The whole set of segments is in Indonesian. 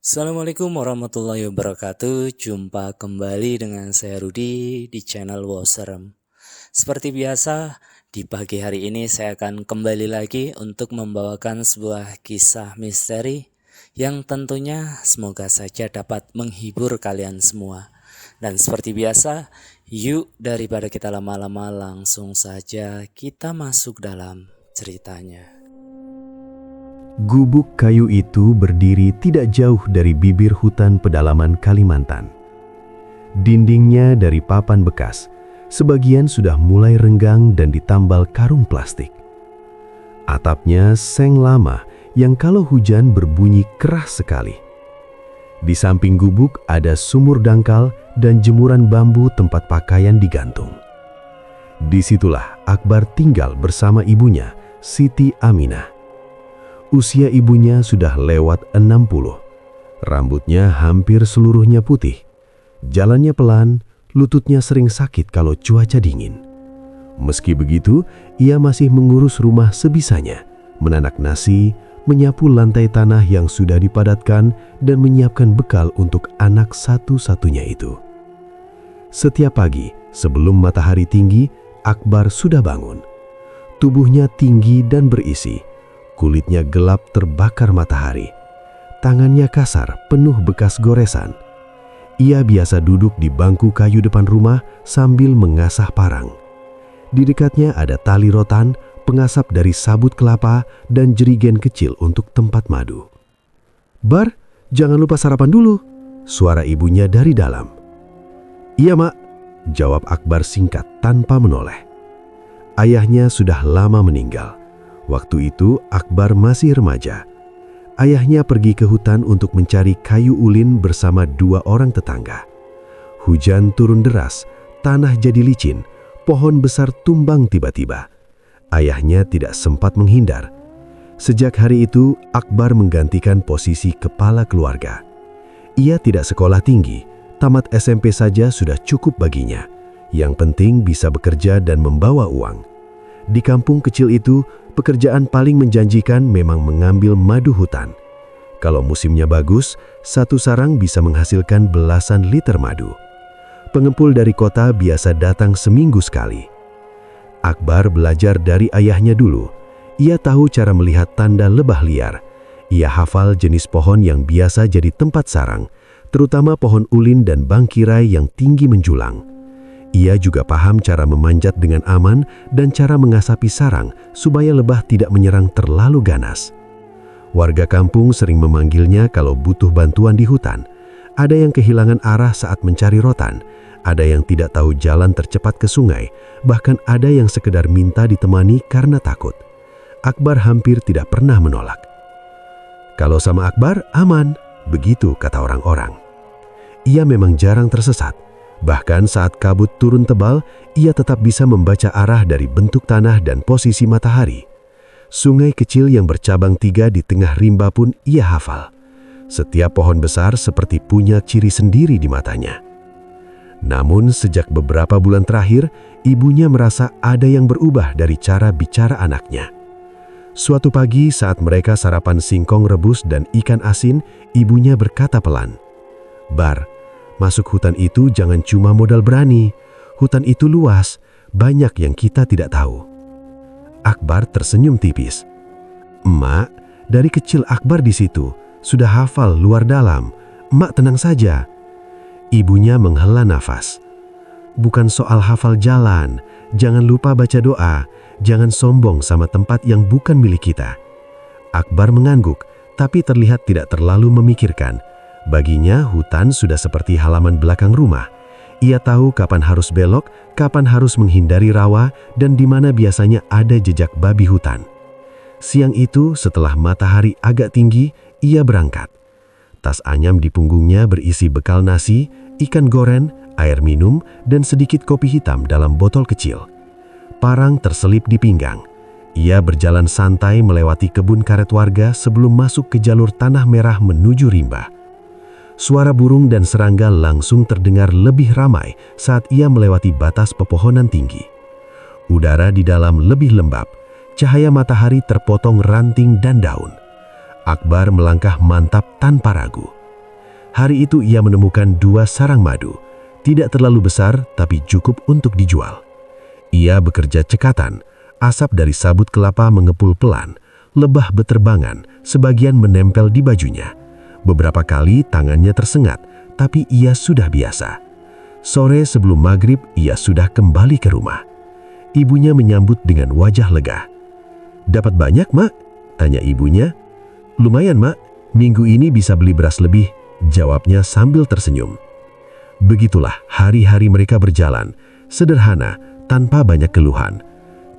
Assalamualaikum warahmatullahi wabarakatuh. Jumpa kembali dengan saya Rudi di channel Woserem. Seperti biasa, di pagi hari ini saya akan kembali lagi untuk membawakan sebuah kisah misteri yang tentunya semoga saja dapat menghibur kalian semua. Dan seperti biasa, yuk daripada kita lama-lama langsung saja kita masuk dalam ceritanya. Gubuk kayu itu berdiri tidak jauh dari bibir hutan pedalaman Kalimantan. Dindingnya dari papan bekas, sebagian sudah mulai renggang dan ditambal karung plastik. Atapnya seng lama yang kalau hujan berbunyi keras sekali. Di samping gubuk ada sumur dangkal dan jemuran bambu tempat pakaian digantung. Disitulah Akbar tinggal bersama ibunya, Siti Aminah. Usia ibunya sudah lewat 60. Rambutnya hampir seluruhnya putih. Jalannya pelan, lututnya sering sakit kalau cuaca dingin. Meski begitu, ia masih mengurus rumah sebisanya, menanak nasi, menyapu lantai tanah yang sudah dipadatkan, dan menyiapkan bekal untuk anak satu-satunya itu. Setiap pagi, sebelum matahari tinggi, Akbar sudah bangun. Tubuhnya tinggi dan berisi. Kulitnya gelap terbakar matahari. Tangannya kasar, penuh bekas goresan. Ia biasa duduk di bangku kayu depan rumah sambil mengasah parang. Di dekatnya ada tali rotan, pengasap dari sabut kelapa, dan jerigen kecil untuk tempat madu. "Bar, jangan lupa sarapan dulu," suara ibunya dari dalam. "Iya, Mak," jawab Akbar singkat tanpa menoleh. Ayahnya sudah lama meninggal. Waktu itu Akbar masih remaja. Ayahnya pergi ke hutan untuk mencari kayu ulin bersama dua orang tetangga. Hujan turun deras, tanah jadi licin, pohon besar tumbang tiba-tiba. Ayahnya tidak sempat menghindar. Sejak hari itu, Akbar menggantikan posisi kepala keluarga. Ia tidak sekolah tinggi, tamat SMP saja sudah cukup baginya. Yang penting bisa bekerja dan membawa uang. Di kampung kecil itu, pekerjaan paling menjanjikan memang mengambil madu hutan. Kalau musimnya bagus, satu sarang bisa menghasilkan belasan liter madu. Pengepul dari kota biasa datang seminggu sekali. Akbar belajar dari ayahnya dulu. Ia tahu cara melihat tanda lebah liar. Ia hafal jenis pohon yang biasa jadi tempat sarang, terutama pohon ulin dan bangkirai yang tinggi menjulang. Ia juga paham cara memanjat dengan aman dan cara mengasapi sarang supaya lebah tidak menyerang terlalu ganas. Warga kampung sering memanggilnya kalau butuh bantuan di hutan. Ada yang kehilangan arah saat mencari rotan, ada yang tidak tahu jalan tercepat ke sungai, bahkan ada yang sekedar minta ditemani karena takut. Akbar hampir tidak pernah menolak. Kalau sama Akbar, aman, begitu kata orang-orang. Ia memang jarang tersesat. Bahkan saat kabut turun tebal, ia tetap bisa membaca arah dari bentuk tanah dan posisi matahari. Sungai kecil yang bercabang 3 di tengah rimba pun ia hafal. Setiap pohon besar seperti punya ciri sendiri di matanya. Namun sejak beberapa bulan terakhir, ibunya merasa ada yang berubah dari cara bicara anaknya. Suatu pagi saat mereka sarapan singkong rebus dan ikan asin, ibunya berkata pelan, "Bar, masuk hutan itu jangan cuma modal berani. Hutan itu luas, banyak yang kita tidak tahu." Akbar tersenyum tipis. "Emak, dari kecil Akbar di situ, sudah hafal luar dalam. Emak tenang saja." Ibunya menghela nafas. "Bukan soal hafal jalan, jangan lupa baca doa, jangan sombong sama tempat yang bukan milik kita." Akbar mengangguk, tapi terlihat tidak terlalu memikirkan. Baginya, hutan sudah seperti halaman belakang rumah. Ia tahu kapan harus belok, kapan harus menghindari rawa, dan di mana biasanya ada jejak babi hutan. Siang itu, setelah matahari agak tinggi, ia berangkat. Tas anyam di punggungnya berisi bekal nasi, ikan goreng, air minum, dan sedikit kopi hitam dalam botol kecil. Parang terselip di pinggang. Ia berjalan santai melewati kebun karet warga sebelum masuk ke jalur tanah merah menuju rimba. Suara burung dan serangga langsung terdengar lebih ramai saat ia melewati batas pepohonan tinggi. Udara di dalam lebih lembab, cahaya matahari terpotong ranting dan daun. Akbar melangkah mantap tanpa ragu. Hari itu ia menemukan 2 sarang madu. Tidak terlalu besar, tapi cukup untuk dijual. Ia bekerja cekatan. Asap dari sabut kelapa mengepul pelan. Lebah beterbangan, sebagian menempel di bajunya. Beberapa kali tangannya tersengat, tapi ia sudah biasa. Sore sebelum maghrib, ia sudah kembali ke rumah. Ibunya menyambut dengan wajah lega. "Dapat banyak, Mak?" tanya ibunya. "Lumayan, Mak. Minggu ini bisa beli beras lebih," jawabnya sambil tersenyum. Begitulah hari-hari mereka berjalan, sederhana, tanpa banyak keluhan.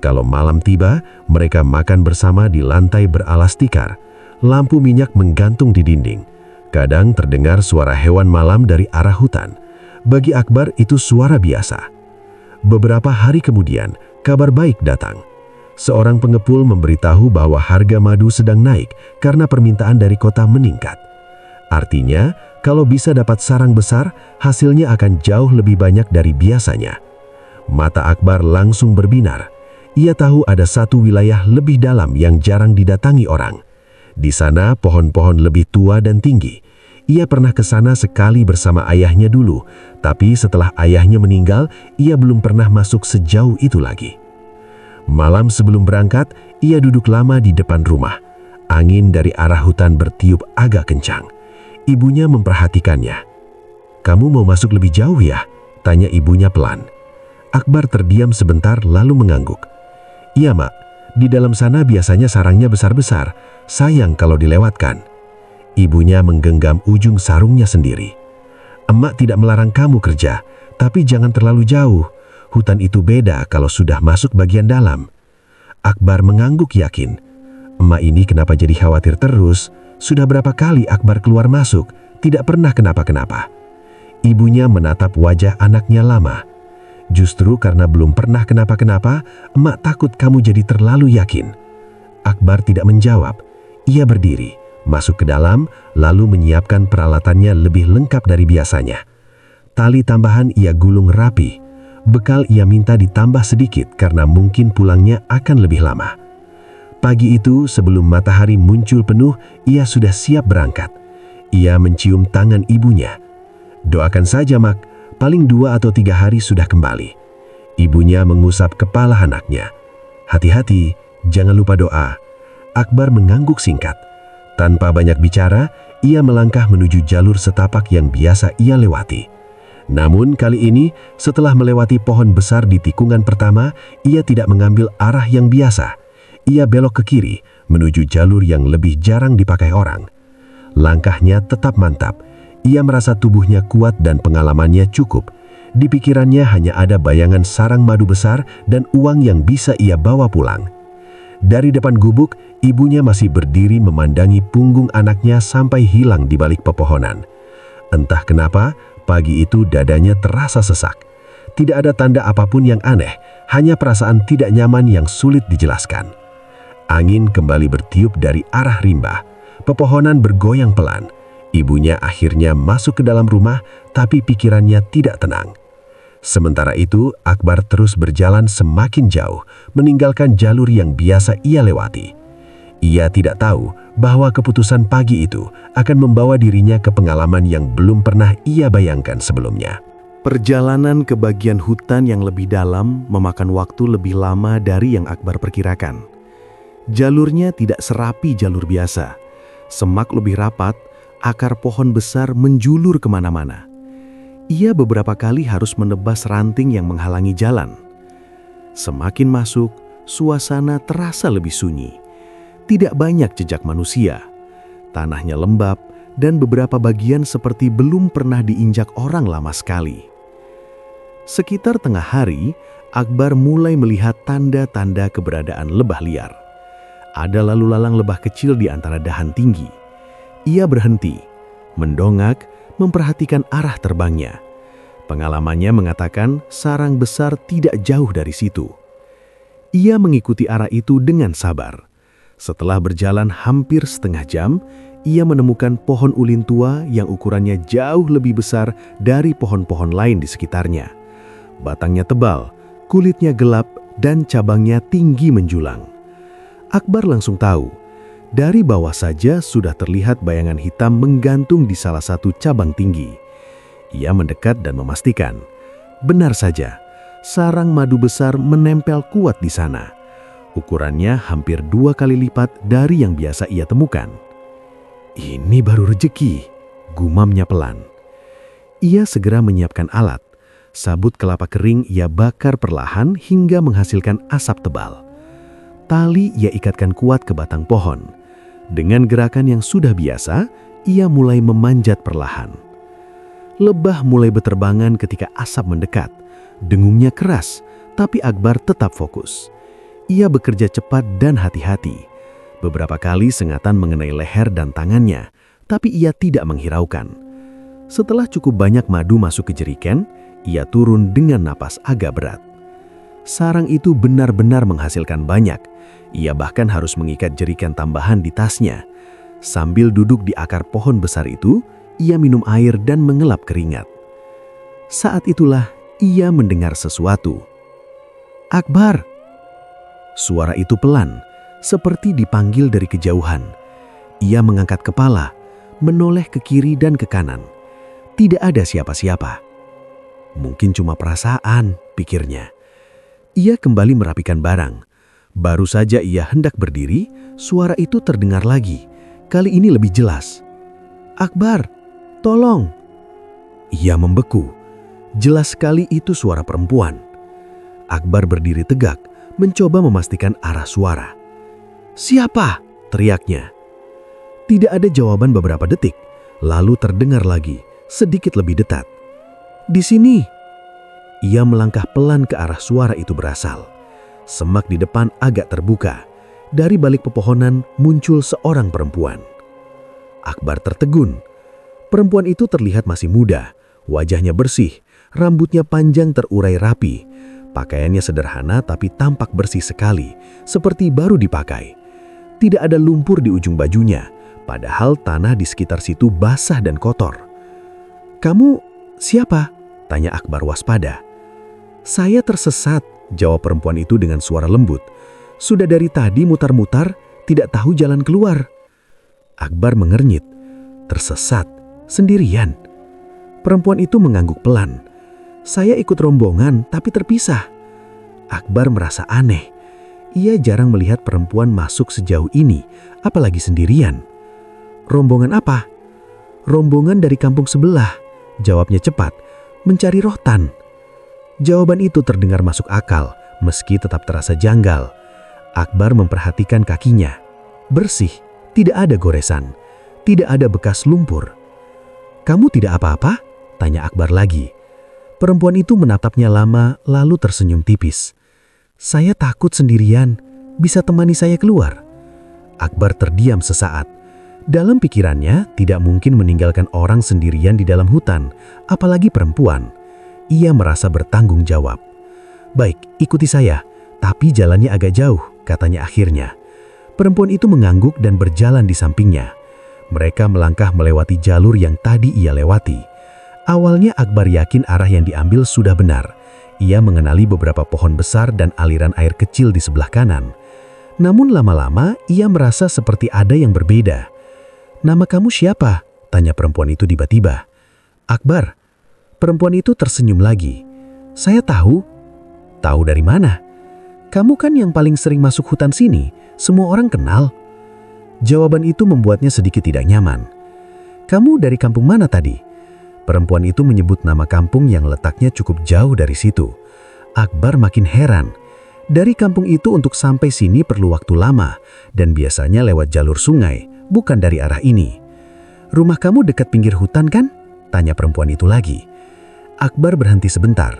Kalau malam tiba, mereka makan bersama di lantai beralas tikar. Lampu minyak menggantung di dinding. Kadang terdengar suara hewan malam dari arah hutan. Bagi Akbar itu suara biasa. Beberapa hari kemudian, kabar baik datang. Seorang pengepul memberitahu bahwa harga madu sedang naik karena permintaan dari kota meningkat. Artinya, kalau bisa dapat sarang besar, hasilnya akan jauh lebih banyak dari biasanya. Mata Akbar langsung berbinar. Ia tahu ada satu wilayah lebih dalam yang jarang didatangi orang. Di sana pohon-pohon lebih tua dan tinggi. Ia pernah ke sana sekali bersama ayahnya dulu, tapi setelah ayahnya meninggal, ia belum pernah masuk sejauh itu lagi. Malam sebelum berangkat, ia duduk lama di depan rumah. Angin dari arah hutan bertiup agak kencang. Ibunya memperhatikannya. "Kamu mau masuk lebih jauh ya?" tanya ibunya pelan. Akbar terdiam sebentar lalu mengangguk. "Iya, Mak. Di dalam sana biasanya sarangnya besar-besar. Sayang kalau dilewatkan." Ibunya menggenggam ujung sarungnya sendiri. "Emak tidak melarang kamu kerja, tapi jangan terlalu jauh. Hutan itu beda kalau sudah masuk bagian dalam." Akbar mengangguk yakin. Emak ini kenapa jadi khawatir terus? Sudah berapa kali Akbar keluar masuk, tidak pernah kenapa-kenapa. Ibunya menatap wajah anaknya lama. "Justru karena belum pernah kenapa-kenapa, emak takut kamu jadi terlalu yakin." Akbar tidak menjawab. Ia berdiri, masuk ke dalam, lalu menyiapkan peralatannya lebih lengkap dari biasanya. Tali tambahan ia gulung rapi. Bekal ia minta ditambah sedikit karena mungkin pulangnya akan lebih lama. Pagi itu, sebelum matahari muncul penuh, ia sudah siap berangkat. Ia mencium tangan ibunya. "Doakan saja, Mak. Paling 2 atau 3 hari sudah kembali." Ibunya mengusap kepala anaknya. "Hati-hati, jangan lupa doa." Akbar mengangguk singkat. Tanpa banyak bicara, ia melangkah menuju jalur setapak yang biasa ia lewati. Namun kali ini, setelah melewati pohon besar di tikungan pertama, ia tidak mengambil arah yang biasa. Ia belok ke kiri, menuju jalur yang lebih jarang dipakai orang. Langkahnya tetap mantap. Ia merasa tubuhnya kuat dan pengalamannya cukup. Di pikirannya hanya ada bayangan sarang madu besar dan uang yang bisa ia bawa pulang. Dari depan gubuk, ibunya masih berdiri memandangi punggung anaknya sampai hilang di balik pepohonan. Entah kenapa, pagi itu dadanya terasa sesak. Tidak ada tanda apapun yang aneh, hanya perasaan tidak nyaman yang sulit dijelaskan. Angin kembali bertiup dari arah rimba. Pepohonan bergoyang pelan. Ibunya akhirnya masuk ke dalam rumah, tapi pikirannya tidak tenang. Sementara itu, Akbar terus berjalan semakin jauh, meninggalkan jalur yang biasa ia lewati. Ia tidak tahu bahwa keputusan pagi itu akan membawa dirinya ke pengalaman yang belum pernah ia bayangkan sebelumnya. Perjalanan ke bagian hutan yang lebih dalam memakan waktu lebih lama dari yang Akbar perkirakan. Jalurnya tidak serapi jalur biasa. Semak lebih rapat, akar pohon besar menjulur kemana-mana. Ia beberapa kali harus menebas ranting yang menghalangi jalan. Semakin masuk, suasana terasa lebih sunyi. Tidak banyak jejak manusia. Tanahnya lembab dan beberapa bagian seperti belum pernah diinjak orang lama sekali. Sekitar tengah hari, Akbar mulai melihat tanda-tanda keberadaan lebah liar. Ada lalu lalang lebah kecil di antara dahan tinggi. Ia berhenti, mendongak, memperhatikan arah terbangnya. Pengalamannya mengatakan sarang besar tidak jauh dari situ. Ia mengikuti arah itu dengan sabar. Setelah berjalan hampir setengah jam, ia menemukan pohon ulin tua yang ukurannya jauh lebih besar dari pohon-pohon lain di sekitarnya. Batangnya tebal, kulitnya gelap, dan cabangnya tinggi menjulang. Akbar langsung tahu, Dari bawah saja sudah terlihat bayangan hitam menggantung di salah satu cabang tinggi. Ia mendekat dan memastikan. Benar saja, sarang madu besar menempel kuat di sana. Ukurannya hampir 2 kali lipat dari yang biasa ia temukan. Ini baru rejeki, gumamnya pelan. Ia segera menyiapkan alat. Sabut kelapa kering ia bakar perlahan hingga menghasilkan asap tebal. Tali ia ikatkan kuat ke batang pohon. Dengan gerakan yang sudah biasa, ia mulai memanjat perlahan. Lebah mulai berterbangan ketika asap mendekat. Dengungnya keras, tapi Akbar tetap fokus. Ia bekerja cepat dan hati-hati. Beberapa kali sengatan mengenai leher dan tangannya, tapi ia tidak menghiraukan. Setelah cukup banyak madu masuk ke jeriken, ia turun dengan napas agak berat. Sarang itu benar-benar menghasilkan banyak. Ia bahkan harus mengikat jeriken tambahan di tasnya. Sambil duduk di akar pohon besar itu, ia minum air dan mengelap keringat. Saat itulah ia mendengar sesuatu. "Akbar!" Suara itu pelan, seperti dipanggil dari kejauhan. Ia mengangkat kepala, menoleh ke kiri dan ke kanan. Tidak ada siapa-siapa. Mungkin cuma perasaan, pikirnya. Ia kembali merapikan barang. Baru saja ia hendak berdiri, suara itu terdengar lagi. Kali ini lebih jelas. "Akbar, tolong!" Ia membeku. Jelas sekali itu suara perempuan. Akbar berdiri tegak, mencoba memastikan arah suara. "Siapa?" teriaknya. Tidak ada jawaban beberapa detik, lalu terdengar lagi, sedikit lebih dekat. "Di sini." Ia melangkah pelan ke arah suara itu berasal. Semak di depan agak terbuka. Dari balik pepohonan muncul seorang perempuan. Akbar tertegun. Perempuan itu terlihat masih muda, wajahnya bersih, rambutnya panjang terurai rapi. Pakaiannya sederhana tapi tampak bersih sekali, seperti baru dipakai. Tidak ada lumpur di ujung bajunya, padahal tanah di sekitar situ basah dan kotor. "Kamu siapa?" tanya Akbar waspada. "Saya tersesat," jawab perempuan itu dengan suara lembut. "Sudah dari tadi mutar-mutar, tidak tahu jalan keluar." Akbar mengernyit. "Tersesat? Sendirian?" Perempuan itu mengangguk pelan. "Saya ikut rombongan, tapi terpisah." Akbar merasa aneh. Ia jarang melihat perempuan masuk sejauh ini, apalagi sendirian. "Rombongan apa?" "Rombongan dari kampung sebelah," jawabnya cepat. "Mencari rohtan." Jawaban itu terdengar masuk akal, meski tetap terasa janggal. Akbar memperhatikan kakinya. Bersih, tidak ada goresan, tidak ada bekas lumpur. "Kamu tidak apa-apa?" tanya Akbar lagi. Perempuan itu menatapnya lama, lalu tersenyum tipis. "Saya takut sendirian, bisa temani saya keluar?" Akbar terdiam sesaat. Dalam pikirannya, tidak mungkin meninggalkan orang sendirian di dalam hutan, apalagi perempuan. Ia merasa bertanggung jawab. "Baik, ikuti saya, tapi jalannya agak jauh," katanya akhirnya. Perempuan itu mengangguk dan berjalan di sampingnya. Mereka melangkah melewati jalur yang tadi ia lewati. Awalnya Akbar yakin arah yang diambil sudah benar. Ia mengenali beberapa pohon besar dan aliran air kecil di sebelah kanan. Namun lama-lama ia merasa seperti ada yang berbeda. "Nama kamu siapa?" tanya perempuan itu tiba-tiba. "Akbar." Perempuan itu tersenyum lagi. "Saya tahu." "Tahu dari mana?" "Kamu kan yang paling sering masuk hutan sini, semua orang kenal." Jawaban itu membuatnya sedikit tidak nyaman. "Kamu dari kampung mana tadi?" Perempuan itu menyebut nama kampung yang letaknya cukup jauh dari situ. Akbar makin heran. Dari kampung itu untuk sampai sini perlu waktu lama, dan biasanya lewat jalur sungai, bukan dari arah ini. "Rumah kamu dekat pinggir hutan kan?" tanya perempuan itu lagi. Akbar berhenti sebentar.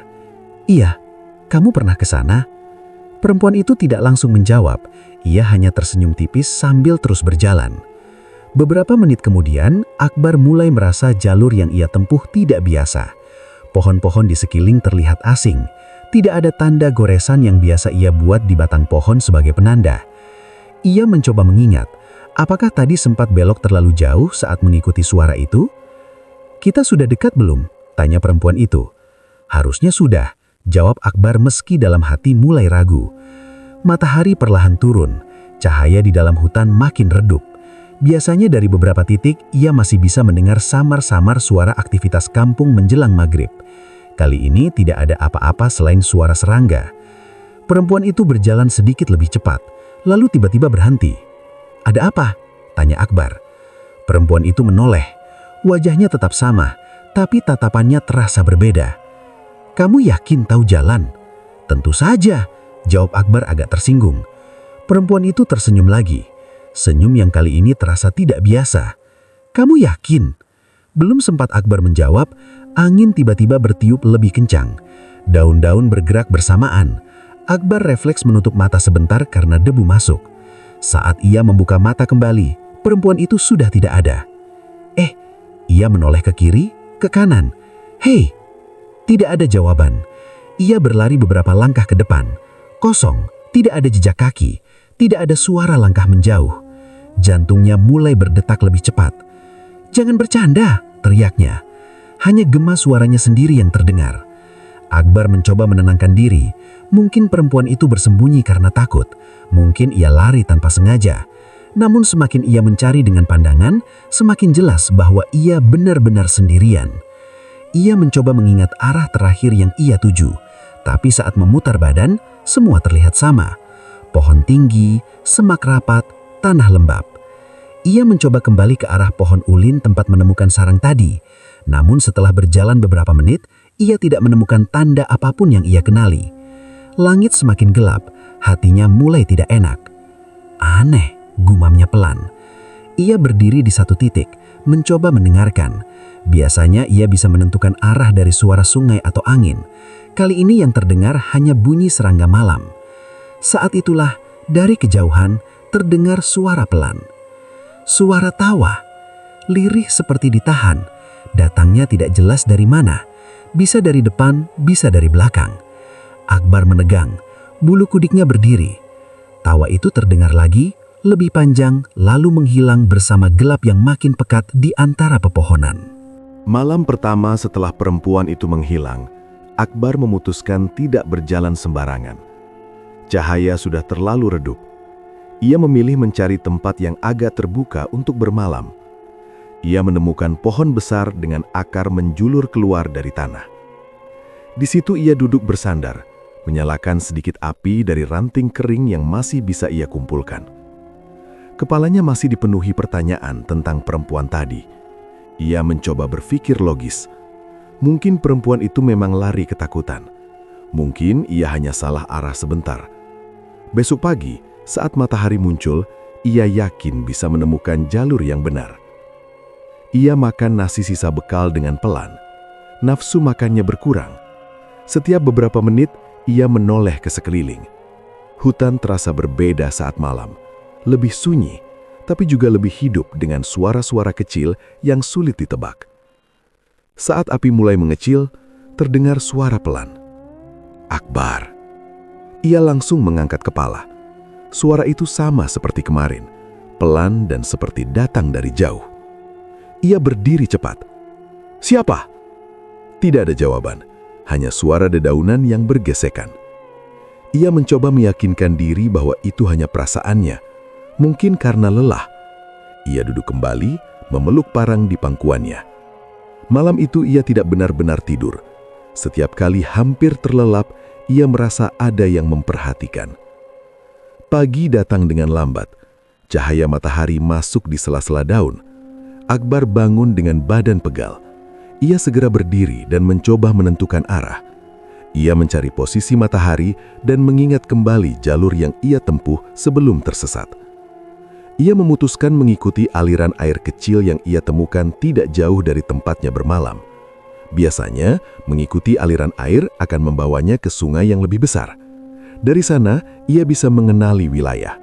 "Iya, kamu pernah ke sana?" Perempuan itu tidak langsung menjawab. Ia hanya tersenyum tipis sambil terus berjalan. Beberapa menit kemudian, Akbar mulai merasa jalur yang ia tempuh tidak biasa. Pohon-pohon di sekeliling terlihat asing. Tidak ada tanda goresan yang biasa ia buat di batang pohon sebagai penanda. Ia mencoba mengingat, apakah tadi sempat belok terlalu jauh saat mengikuti suara itu? "Kita sudah dekat belum?" tanya perempuan itu. "Harusnya sudah," jawab Akbar meski dalam hati mulai ragu. Matahari perlahan turun. Cahaya di dalam hutan makin redup. Biasanya dari beberapa titik ia masih bisa mendengar samar-samar suara aktivitas kampung menjelang maghrib. Kali ini tidak ada apa-apa selain suara serangga. Perempuan itu berjalan sedikit lebih cepat, lalu tiba-tiba berhenti. "Ada apa?" tanya Akbar. Perempuan itu menoleh. Wajahnya tetap sama, tapi tatapannya terasa berbeda. "Kamu yakin tahu jalan?" "Tentu saja," jawab Akbar agak tersinggung. Perempuan itu tersenyum lagi. Senyum yang kali ini terasa tidak biasa. "Kamu yakin?" Belum sempat Akbar menjawab, angin tiba-tiba bertiup lebih kencang. Daun-daun bergerak bersamaan. Akbar refleks menutup mata sebentar karena debu masuk. Saat ia membuka mata kembali, perempuan itu sudah tidak ada. Ia menoleh ke kiri, ke kanan. "Hei!" Tidak ada jawaban. Ia berlari beberapa langkah ke depan. Kosong, tidak ada jejak kaki, tidak ada suara langkah menjauh. Jantungnya mulai berdetak lebih cepat. "Jangan bercanda," teriaknya. Hanya gema suaranya sendiri yang terdengar. Akbar mencoba menenangkan diri. Mungkin perempuan itu bersembunyi karena takut. Mungkin ia lari tanpa sengaja. Namun semakin ia mencari dengan pandangan, semakin jelas bahwa ia benar-benar sendirian. Ia mencoba mengingat arah terakhir yang ia tuju. Tapi saat memutar badan, semua terlihat sama. Pohon tinggi, semak rapat, tanah lembab. Ia mencoba kembali ke arah pohon ulin tempat menemukan sarang tadi. Namun setelah berjalan beberapa menit, ia tidak menemukan tanda apapun yang ia kenali. Langit semakin gelap, hatinya mulai tidak enak. "Aneh," gumamnya pelan. Ia berdiri di satu titik, mencoba mendengarkan. Biasanya ia bisa menentukan arah dari suara sungai atau angin. Kali ini yang terdengar hanya bunyi serangga malam. Saat itulah, dari kejauhan, terdengar suara pelan. Suara tawa, lirih seperti ditahan. Datangnya tidak jelas dari mana. Bisa dari depan, bisa dari belakang. Akbar menegang, bulu kudiknya berdiri. Tawa itu terdengar lagi, lebih panjang, lalu menghilang bersama gelap yang makin pekat di antara pepohonan. Malam pertama setelah perempuan itu menghilang, Akbar memutuskan tidak berjalan sembarangan. Cahaya sudah terlalu redup. Ia memilih mencari tempat yang agak terbuka untuk bermalam. Ia menemukan pohon besar dengan akar menjulur keluar dari tanah. Di situ ia duduk bersandar, menyalakan sedikit api dari ranting kering yang masih bisa ia kumpulkan. Kepalanya masih dipenuhi pertanyaan tentang perempuan tadi. Ia mencoba berpikir logis. Mungkin perempuan itu memang lari ketakutan. Mungkin ia hanya salah arah sebentar. Besok pagi, saat matahari muncul, ia yakin bisa menemukan jalur yang benar. Ia makan nasi sisa bekal dengan pelan. Nafsu makannya berkurang. Setiap beberapa menit, ia menoleh ke sekeliling. Hutan terasa berbeda saat malam. Lebih sunyi, tapi juga lebih hidup dengan suara-suara kecil yang sulit ditebak. Saat api mulai mengecil, terdengar suara pelan. "Akbar." Ia langsung mengangkat kepala. Suara itu sama seperti kemarin, pelan dan seperti datang dari jauh. Ia berdiri cepat. "Siapa?" Tidak ada jawaban, hanya suara dedaunan yang bergesekan. Ia mencoba meyakinkan diri bahwa itu hanya perasaannya. Mungkin karena lelah. Ia duduk kembali, memeluk parang di pangkuannya. Malam itu ia tidak benar-benar tidur. Setiap kali hampir terlelap, ia merasa ada yang memperhatikan. Pagi datang dengan lambat. Cahaya matahari masuk di sela-sela daun. Akbar bangun dengan badan pegal. Ia segera berdiri dan mencoba menentukan arah. Ia mencari posisi matahari dan mengingat kembali jalur yang ia tempuh sebelum tersesat. Ia memutuskan mengikuti aliran air kecil yang ia temukan tidak jauh dari tempatnya bermalam. Biasanya, mengikuti aliran air akan membawanya ke sungai yang lebih besar. Dari sana, ia bisa mengenali wilayah.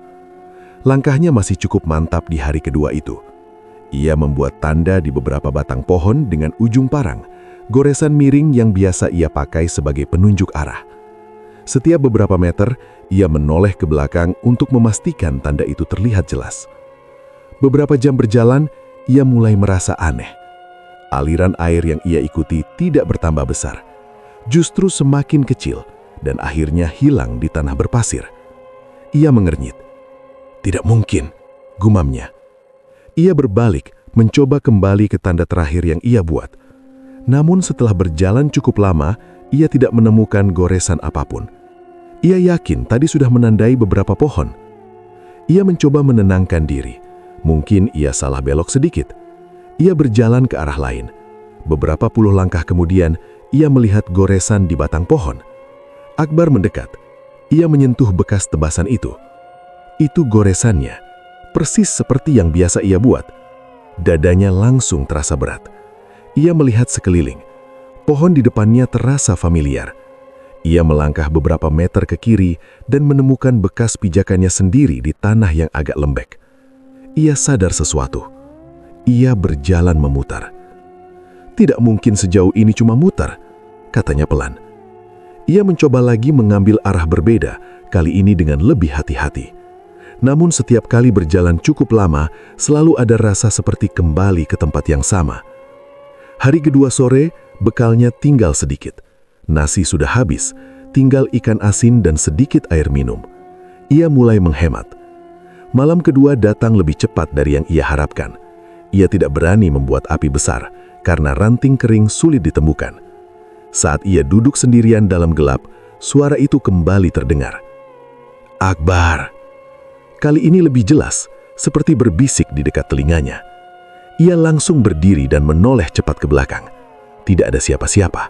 Langkahnya masih cukup mantap di hari kedua itu. Ia membuat tanda di beberapa batang pohon dengan ujung parang, goresan miring yang biasa ia pakai sebagai penunjuk arah. Setiap beberapa meter, ia menoleh ke belakang untuk memastikan tanda itu terlihat jelas. Beberapa jam berjalan, ia mulai merasa aneh. Aliran air yang ia ikuti tidak bertambah besar, justru semakin kecil dan akhirnya hilang di tanah berpasir. Ia mengernyit. Tidak mungkin, gumamnya. Ia berbalik, mencoba kembali ke tanda terakhir yang ia buat. Namun setelah berjalan cukup lama, ia tidak menemukan goresan apapun. Ia yakin tadi sudah menandai beberapa pohon. Ia mencoba menenangkan diri. Mungkin ia salah belok sedikit. Ia berjalan ke arah lain. Beberapa puluh langkah kemudian, ia melihat goresan di batang pohon. Akbar mendekat. Ia menyentuh bekas tebasan itu. Itu goresannya, persis seperti yang biasa ia buat. Dadanya langsung terasa berat. Ia melihat sekeliling. Pohon di depannya terasa familiar. Ia melangkah beberapa meter ke kiri dan menemukan bekas pijakannya sendiri di tanah yang agak lembek. Ia sadar sesuatu. Ia berjalan memutar. Tidak mungkin sejauh ini cuma mutar, katanya pelan. Ia mencoba lagi mengambil arah berbeda, kali ini dengan lebih hati-hati. Namun setiap kali berjalan cukup lama, selalu ada rasa seperti kembali ke tempat yang sama. Hari kedua sore, bekalnya tinggal sedikit. Nasi sudah habis, tinggal ikan asin dan sedikit air minum. Ia mulai menghemat. Malam kedua datang lebih cepat dari yang ia harapkan. Ia tidak berani membuat api besar, karena ranting kering sulit ditemukan. Saat ia duduk sendirian dalam gelap, suara itu kembali terdengar. Akbar. Kali ini lebih jelas, seperti berbisik di dekat telinganya. Ia langsung berdiri dan menoleh cepat ke belakang. Tidak ada siapa-siapa.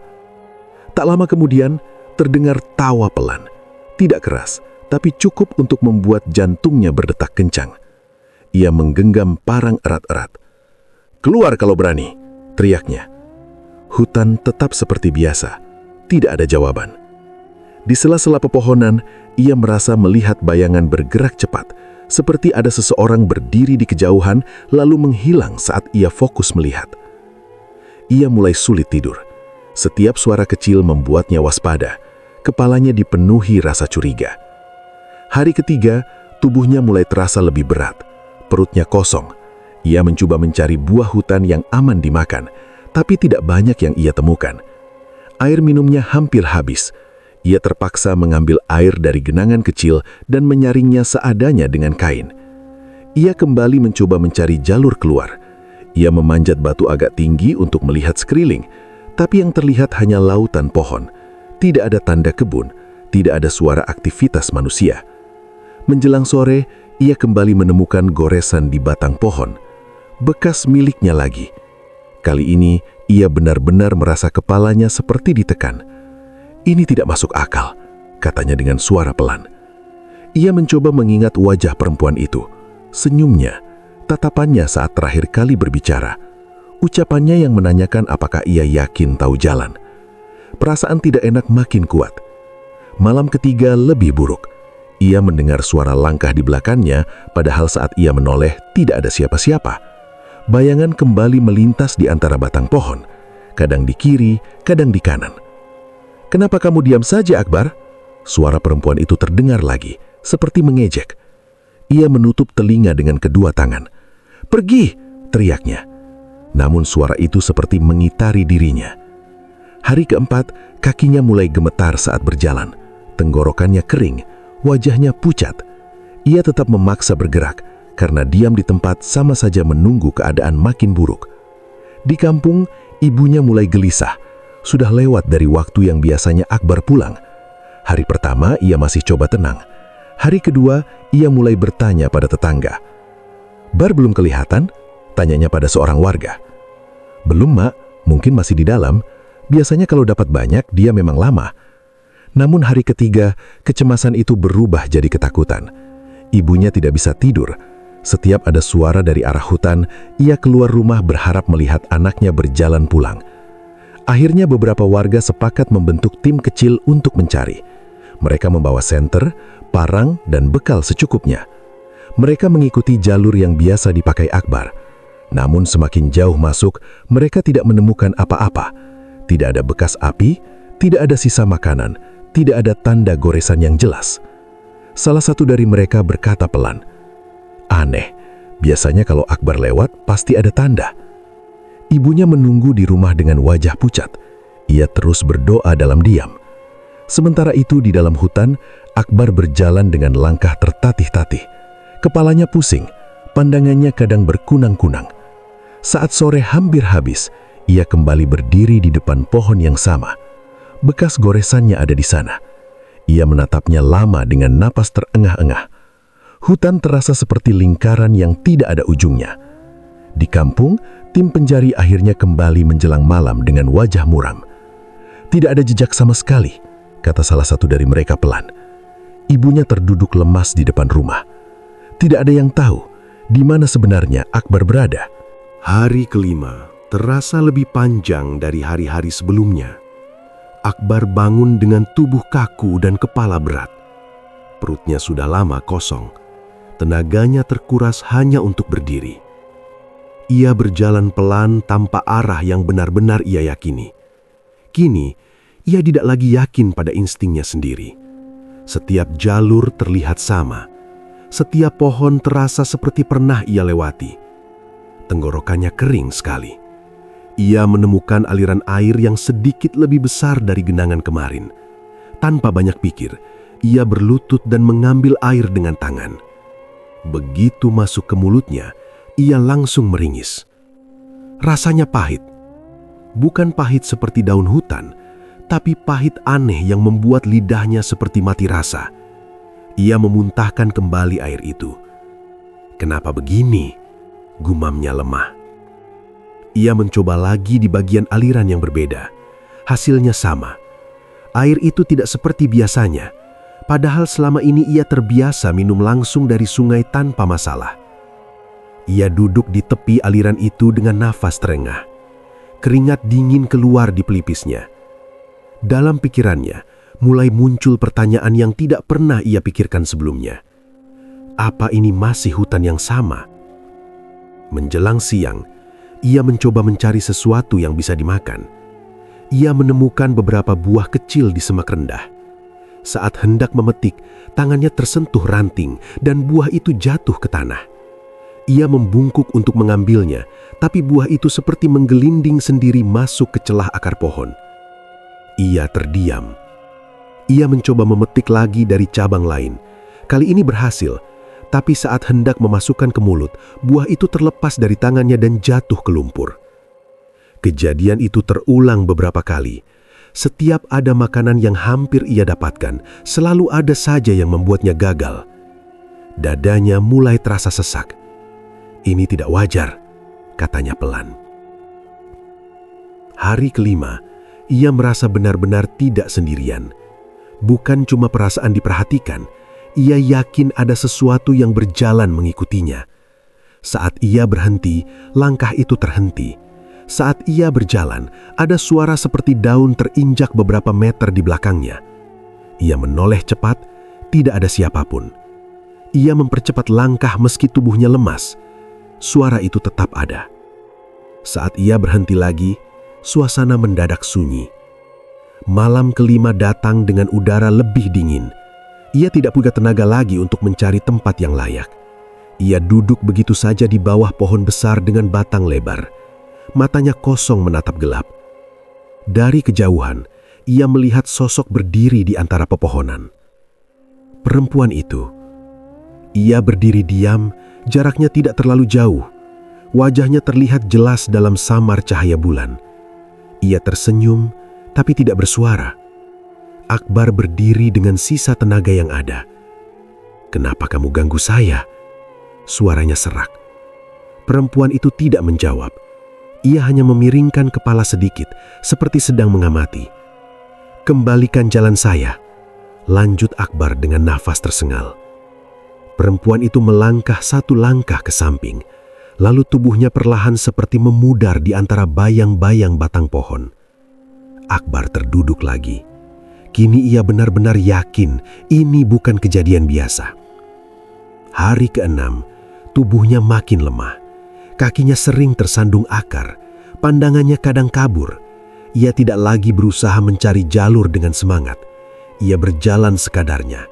Tak lama kemudian, terdengar tawa pelan. Tidak keras, tapi cukup untuk membuat jantungnya berdetak kencang. Ia menggenggam parang erat-erat. "Keluar kalau berani," teriaknya. Hutan tetap seperti biasa. Tidak ada jawaban. Di sela-sela pepohonan, ia merasa melihat bayangan bergerak cepat, seperti ada seseorang berdiri di kejauhan lalu menghilang saat ia fokus melihat. Ia mulai sulit tidur. Setiap suara kecil membuatnya waspada. Kepalanya dipenuhi rasa curiga. Hari ketiga, tubuhnya mulai terasa lebih berat. Perutnya kosong. Ia mencoba mencari buah hutan yang aman dimakan, tapi tidak banyak yang ia temukan. Air minumnya hampir habis. Ia terpaksa mengambil air dari genangan kecil dan menyaringnya seadanya dengan kain. Ia kembali mencoba mencari jalur keluar. Ia memanjat batu agak tinggi untuk melihat sekeliling, tapi yang terlihat hanya lautan pohon. Tidak ada tanda kebun, tidak ada suara aktivitas manusia. Menjelang sore, ia kembali menemukan goresan di batang pohon. Bekas miliknya lagi. Kali ini, ia benar-benar merasa kepalanya seperti ditekan. "Ini tidak masuk akal," katanya dengan suara pelan. Ia mencoba mengingat wajah perempuan itu, senyumnya, tatapannya saat terakhir kali berbicara, ucapannya yang menanyakan apakah ia yakin tahu jalan. Perasaan tidak enak makin kuat. Malam ketiga lebih buruk. Ia mendengar suara langkah di belakangnya, padahal saat ia menoleh tidak ada siapa-siapa. Bayangan kembali melintas di antara batang pohon, kadang di kiri, kadang di kanan. "Kenapa kamu diam saja, Akbar?" Suara perempuan itu terdengar lagi, seperti mengejek. Ia menutup telinga dengan kedua tangan. "Pergi!" teriaknya. Namun suara itu seperti mengitari dirinya. Hari keempat, kakinya mulai gemetar saat berjalan. Tenggorokannya kering, wajahnya pucat. Ia tetap memaksa bergerak, karena diam di tempat sama saja menunggu keadaan makin buruk. Di kampung, ibunya mulai gelisah. Sudah lewat dari waktu yang biasanya Akbar pulang. Hari pertama ia masih coba tenang. Hari kedua ia mulai bertanya pada tetangga. "Bar belum kelihatan?" tanyanya pada seorang warga. "Belum, Mak, mungkin masih di dalam. Biasanya kalau dapat banyak dia memang lama." Namun hari ketiga kecemasan itu berubah jadi ketakutan. Ibunya tidak bisa tidur. Setiap ada suara dari arah hutan, ia keluar rumah berharap melihat anaknya berjalan pulang. Akhirnya beberapa warga sepakat membentuk tim kecil untuk mencari. Mereka membawa senter, parang, dan bekal secukupnya. Mereka mengikuti jalur yang biasa dipakai Akbar. Namun semakin jauh masuk, mereka tidak menemukan apa-apa. Tidak ada bekas api, tidak ada sisa makanan, tidak ada tanda goresan yang jelas. Salah satu dari mereka berkata pelan, "Aneh, biasanya kalau Akbar lewat pasti ada tanda." Ibunya menunggu di rumah dengan wajah pucat. Ia terus berdoa dalam diam. Sementara itu di dalam hutan, Akbar berjalan dengan langkah tertatih-tatih. Kepalanya pusing, pandangannya kadang berkunang-kunang. Saat sore hampir habis, ia kembali berdiri di depan pohon yang sama. Bekas goresannya ada di sana. Ia menatapnya lama dengan napas terengah-engah. Hutan terasa seperti lingkaran yang tidak ada ujungnya. Di kampung, tim pencari akhirnya kembali menjelang malam dengan wajah muram. "Tidak ada jejak sama sekali," kata salah satu dari mereka pelan. Ibunya terduduk lemas di depan rumah. Tidak ada yang tahu di mana sebenarnya Akbar berada. Hari kelima terasa lebih panjang dari hari-hari sebelumnya. Akbar bangun dengan tubuh kaku dan kepala berat. Perutnya sudah lama kosong. Tenaganya terkuras hanya untuk berdiri. Ia berjalan pelan tanpa arah yang benar-benar ia yakini. Kini, ia tidak lagi yakin pada instingnya sendiri. Setiap jalur terlihat sama. Setiap pohon terasa seperti pernah ia lewati. Tenggorokannya kering sekali. Ia menemukan aliran air yang sedikit lebih besar dari genangan kemarin. Tanpa banyak pikir, ia berlutut dan mengambil air dengan tangan. Begitu masuk ke mulutnya, ia langsung meringis. Rasanya pahit. Bukan pahit seperti daun hutan, tapi pahit aneh yang membuat lidahnya seperti mati rasa. Ia memuntahkan kembali air itu. "Kenapa begini?" gumamnya lemah. Ia mencoba lagi di bagian aliran yang berbeda. Hasilnya sama. Air itu tidak seperti biasanya. Padahal selama ini ia terbiasa minum langsung dari sungai tanpa masalah. Ia duduk di tepi aliran itu dengan nafas terengah. Keringat dingin keluar di pelipisnya. Dalam pikirannya, mulai muncul pertanyaan yang tidak pernah ia pikirkan sebelumnya. Apa ini masih hutan yang sama? Menjelang siang, ia mencoba mencari sesuatu yang bisa dimakan. Ia menemukan beberapa buah kecil di semak rendah. Saat hendak memetik, tangannya tersentuh ranting dan buah itu jatuh ke tanah. Ia membungkuk untuk mengambilnya, tapi buah itu seperti menggelinding sendiri masuk ke celah akar pohon. Ia terdiam. Ia mencoba memetik lagi dari cabang lain. Kali ini berhasil, tapi saat hendak memasukkan ke mulut, buah itu terlepas dari tangannya dan jatuh ke lumpur. Kejadian itu terulang beberapa kali. Setiap ada makanan yang hampir ia dapatkan, selalu ada saja yang membuatnya gagal. Dadanya mulai terasa sesak. "Ini tidak wajar," katanya pelan. Hari kelima, ia merasa benar-benar tidak sendirian. Bukan cuma perasaan diperhatikan, ia yakin ada sesuatu yang berjalan mengikutinya. Saat ia berhenti, langkah itu terhenti. Saat ia berjalan, ada suara seperti daun terinjak beberapa meter di belakangnya. Ia menoleh cepat, tidak ada siapapun. Ia mempercepat langkah meski tubuhnya lemas. Suara itu tetap ada. Saat ia berhenti lagi, suasana mendadak sunyi. Malam kelima datang dengan udara lebih dingin. Ia tidak punya tenaga lagi untuk mencari tempat yang layak. Ia duduk begitu saja di bawah pohon besar dengan batang lebar. Matanya kosong menatap gelap. Dari kejauhan, ia melihat sosok berdiri di antara pepohonan. Perempuan itu. Ia berdiri diam, jaraknya tidak terlalu jauh. Wajahnya terlihat jelas dalam samar cahaya bulan. Ia tersenyum, tapi tidak bersuara. Akbar berdiri dengan sisa tenaga yang ada. "Kenapa kamu ganggu saya?" Suaranya serak. Perempuan itu tidak menjawab. Ia hanya memiringkan kepala sedikit, seperti sedang mengamati. "Kembalikan jalan saya," lanjut Akbar dengan nafas tersengal. Perempuan itu melangkah satu langkah ke samping, lalu tubuhnya perlahan seperti memudar di antara bayang-bayang batang pohon. Akbar terduduk lagi. Kini ia benar-benar yakin ini bukan kejadian biasa. Hari ke-6, tubuhnya makin lemah. Kakinya sering tersandung akar, pandangannya kadang kabur. Ia tidak lagi berusaha mencari jalur dengan semangat. Ia berjalan sekadarnya.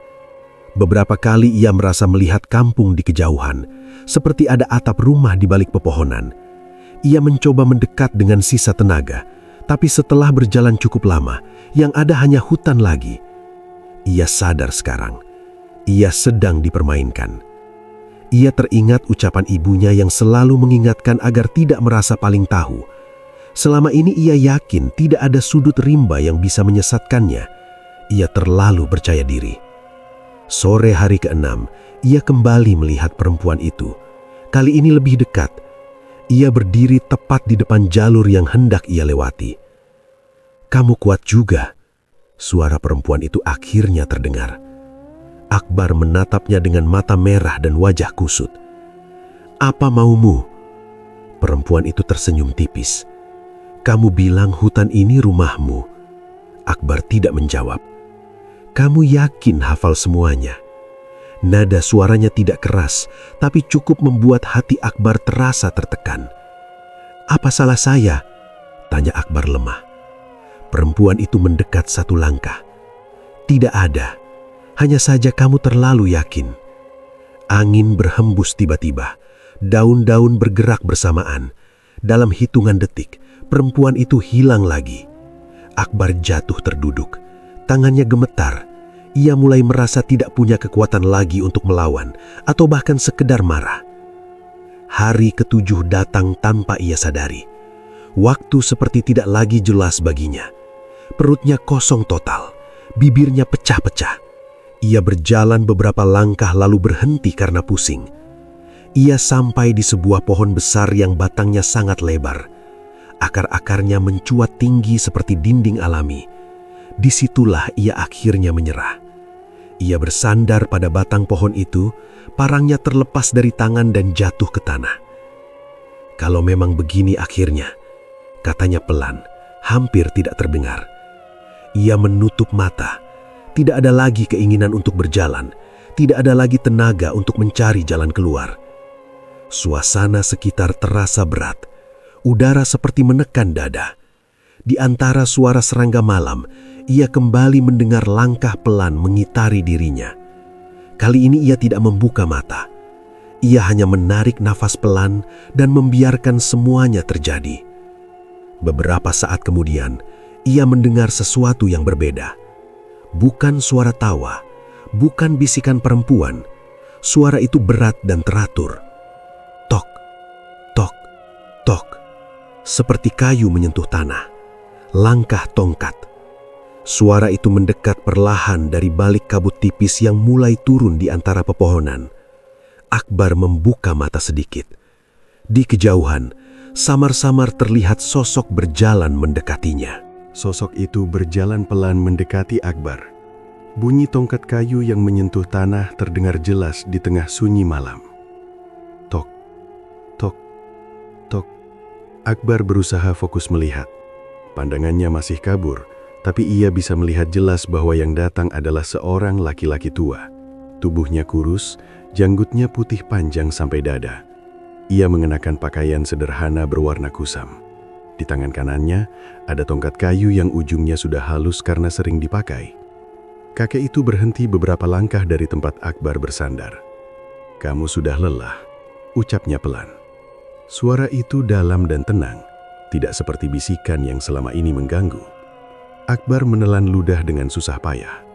Beberapa kali ia merasa melihat kampung di kejauhan, seperti ada atap rumah di balik pepohonan. Ia mencoba mendekat dengan sisa tenaga, tapi setelah berjalan cukup lama, yang ada hanya hutan lagi. Ia sadar sekarang, ia sedang dipermainkan. Ia teringat ucapan ibunya yang selalu mengingatkan agar tidak merasa paling tahu. Selama ini ia yakin tidak ada sudut rimba yang bisa menyesatkannya. Ia terlalu percaya diri. Sore hari ke-6, ia kembali melihat perempuan itu. Kali ini lebih dekat. Ia berdiri tepat di depan jalur yang hendak ia lewati. "Kamu kuat juga," suara perempuan itu akhirnya terdengar. Akbar menatapnya dengan mata merah dan wajah kusut. "Apa maumu?" Perempuan itu tersenyum tipis. "Kamu bilang hutan ini rumahmu." Akbar tidak menjawab. "Kamu yakin hafal semuanya?" Nada suaranya tidak keras, tapi cukup membuat hati Akbar terasa tertekan. "Apa salah saya?" tanya Akbar lemah. Perempuan itu mendekat satu langkah. "Tidak ada. Hanya saja kamu terlalu yakin." Angin berhembus tiba-tiba. Daun-daun bergerak bersamaan. Dalam hitungan detik, perempuan itu hilang lagi. Akbar jatuh terduduk. Tangannya gemetar. Ia mulai merasa tidak punya kekuatan lagi untuk melawan atau bahkan sekedar marah. Hari ke-7 datang tanpa ia sadari. Waktu seperti tidak lagi jelas baginya. Perutnya kosong total. Bibirnya pecah-pecah. Ia berjalan beberapa langkah lalu berhenti karena pusing. Ia sampai di sebuah pohon besar yang batangnya sangat lebar. Akar-akarnya mencuat tinggi seperti dinding alami. Disitulah ia akhirnya menyerah. Ia bersandar pada batang pohon itu, parangnya terlepas dari tangan dan jatuh ke tanah. "Kalau memang begini akhirnya," katanya pelan, hampir tidak terdengar. Ia menutup mata. Tidak ada lagi keinginan untuk berjalan, tidak ada lagi tenaga untuk mencari jalan keluar. Suasana sekitar terasa berat, udara seperti menekan dada. Di antara suara serangga malam, ia kembali mendengar langkah pelan mengitari dirinya. Kali ini ia tidak membuka mata. Ia hanya menarik nafas pelan dan membiarkan semuanya terjadi. Beberapa saat kemudian, ia mendengar sesuatu yang berbeda. Bukan suara tawa, bukan bisikan perempuan. Suara itu berat dan teratur. Tok, tok, tok. Seperti kayu menyentuh tanah. Langkah tongkat. Suara itu mendekat perlahan dari balik kabut tipis yang mulai turun di antara pepohonan. Akbar membuka mata sedikit. Di kejauhan, samar-samar terlihat sosok berjalan mendekatinya. Sosok itu berjalan pelan mendekati Akbar. Bunyi tongkat kayu yang menyentuh tanah terdengar jelas di tengah sunyi malam. Tok, tok, tok. Akbar berusaha fokus melihat. Pandangannya masih kabur, tapi ia bisa melihat jelas bahwa yang datang adalah seorang laki-laki tua. Tubuhnya kurus, janggutnya putih panjang sampai dada. Ia mengenakan pakaian sederhana berwarna kusam. Di tangan kanannya ada tongkat kayu yang ujungnya sudah halus karena sering dipakai. Kakek itu berhenti beberapa langkah dari tempat Akbar bersandar. "Kamu sudah lelah," ucapnya pelan. Suara itu dalam dan tenang, tidak seperti bisikan yang selama ini mengganggu. Akbar menelan ludah dengan susah payah.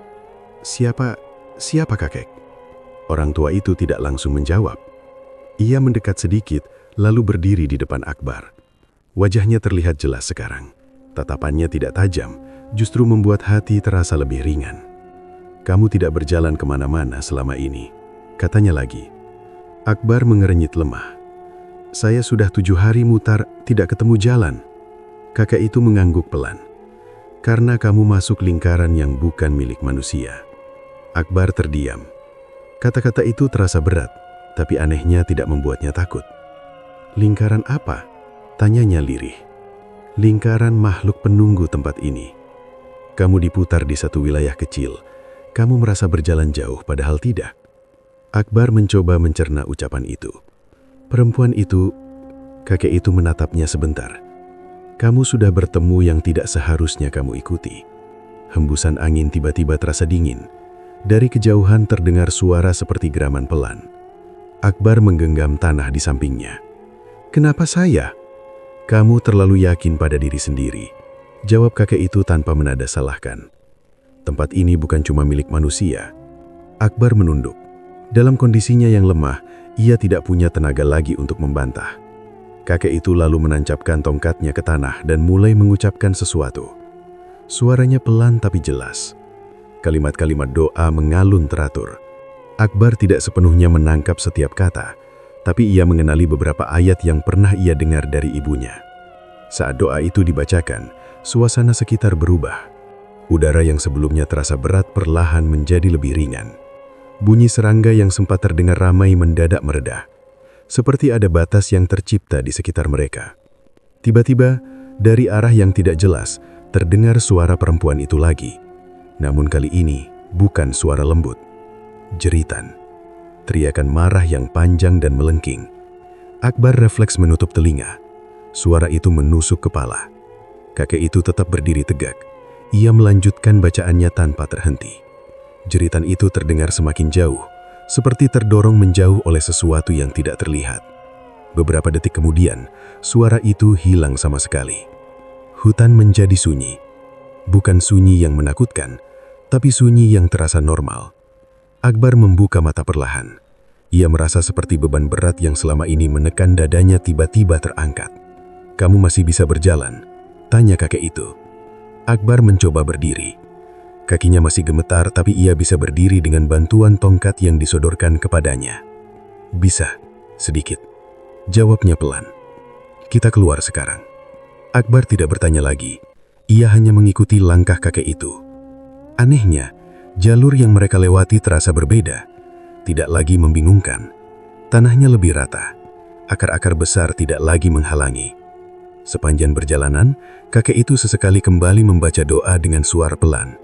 Siapa kakek?" Orang tua itu tidak langsung menjawab. Ia mendekat sedikit, lalu berdiri di depan Akbar. Wajahnya terlihat jelas sekarang. Tatapannya tidak tajam, justru membuat hati terasa lebih ringan. "Kamu tidak berjalan kemana-mana selama ini," katanya lagi. Akbar mengerenyit lemah. "Saya sudah 7 hari mutar, tidak ketemu jalan." Kakek itu mengangguk pelan. "Karena kamu masuk lingkaran yang bukan milik manusia." Akbar terdiam. Kata-kata itu terasa berat, tapi anehnya tidak membuatnya takut. "Lingkaran apa?" tanyanya lirih. "Lingkaran makhluk penunggu tempat ini. Kamu diputar di satu wilayah kecil. Kamu merasa berjalan jauh padahal tidak." Akbar mencoba mencerna ucapan itu. Perempuan itu, kakek itu menatapnya sebentar. "Kamu sudah bertemu yang tidak seharusnya kamu ikuti." Hembusan angin tiba-tiba terasa dingin. Dari kejauhan terdengar suara seperti geraman pelan. Akbar menggenggam tanah di sampingnya. "Kenapa saya?" "Kamu terlalu yakin pada diri sendiri," jawab kakek itu tanpa menada salahkan. "Tempat ini bukan cuma milik manusia." Akbar menunduk. Dalam kondisinya yang lemah, Ia tidak punya tenaga lagi untuk membantah. Kakek itu lalu menancapkan tongkatnya ke tanah dan mulai mengucapkan sesuatu. Suaranya pelan tapi jelas. Kalimat-kalimat doa mengalun teratur. Akbar tidak sepenuhnya menangkap setiap kata, tapi ia mengenali beberapa ayat yang pernah ia dengar dari ibunya. Saat doa itu dibacakan, suasana sekitar berubah. Udara yang sebelumnya terasa berat perlahan menjadi lebih ringan. Bunyi serangga yang sempat terdengar ramai mendadak mereda. Seperti ada batas yang tercipta di sekitar mereka. Tiba-tiba, dari arah yang tidak jelas, terdengar suara perempuan itu lagi. Namun kali ini, bukan suara lembut. Jeritan. Teriakan marah yang panjang dan melengking. Akbar refleks menutup telinga. Suara itu menusuk kepala. Kakek itu tetap berdiri tegak. Ia melanjutkan bacaannya tanpa terhenti. Jeritan itu terdengar semakin jauh, seperti terdorong menjauh oleh sesuatu yang tidak terlihat. Beberapa detik kemudian, suara itu hilang sama sekali. Hutan menjadi sunyi. Bukan sunyi yang menakutkan, tapi sunyi yang terasa normal. Akbar membuka mata perlahan. Ia merasa seperti beban berat yang selama ini menekan dadanya tiba-tiba terangkat. "Kamu masih bisa berjalan?" tanya kakek itu. Akbar mencoba berdiri. Kakinya masih gemetar, tapi ia bisa berdiri dengan bantuan tongkat yang disodorkan kepadanya. "Bisa, sedikit," jawabnya pelan. "Kita keluar sekarang." Akbar tidak bertanya lagi. Ia hanya mengikuti langkah kakek itu. Anehnya, jalur yang mereka lewati terasa berbeda. Tidak lagi membingungkan. Tanahnya lebih rata. Akar-akar besar tidak lagi menghalangi. Sepanjang perjalanan, kakek itu sesekali kembali membaca doa dengan suara pelan.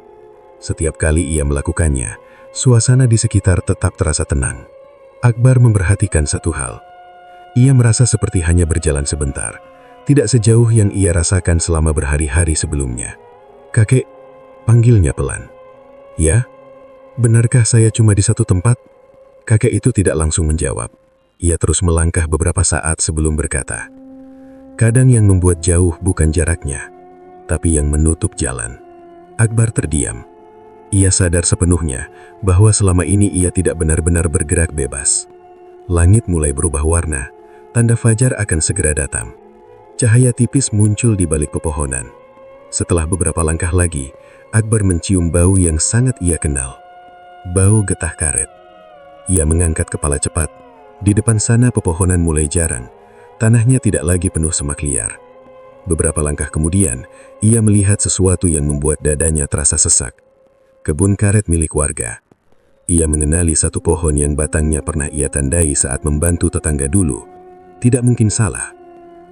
Setiap kali ia melakukannya, suasana di sekitar tetap terasa tenang. Akbar memperhatikan satu hal. Ia merasa seperti hanya berjalan sebentar, tidak sejauh yang ia rasakan selama berhari-hari sebelumnya. "Kakek," panggilnya pelan. "Ya, benarkah saya cuma di satu tempat?" Kakek itu tidak langsung menjawab. Ia terus melangkah beberapa saat sebelum berkata, "Kadang yang membuat jauh bukan jaraknya, tapi yang menutup jalan." Akbar terdiam. Ia sadar sepenuhnya bahwa selama ini ia tidak benar-benar bergerak bebas. Langit mulai berubah warna, tanda fajar akan segera datang. Cahaya tipis muncul di balik pepohonan. Setelah beberapa langkah lagi, Akbar mencium bau yang sangat ia kenal. Bau getah karet. Ia mengangkat kepala cepat. Di depan sana pepohonan mulai jarang. Tanahnya tidak lagi penuh semak liar. Beberapa langkah kemudian, ia melihat sesuatu yang membuat dadanya terasa sesak. Kebun karet milik warga. Ia mengenali satu pohon yang batangnya pernah ia tandai saat membantu tetangga dulu. Tidak mungkin salah.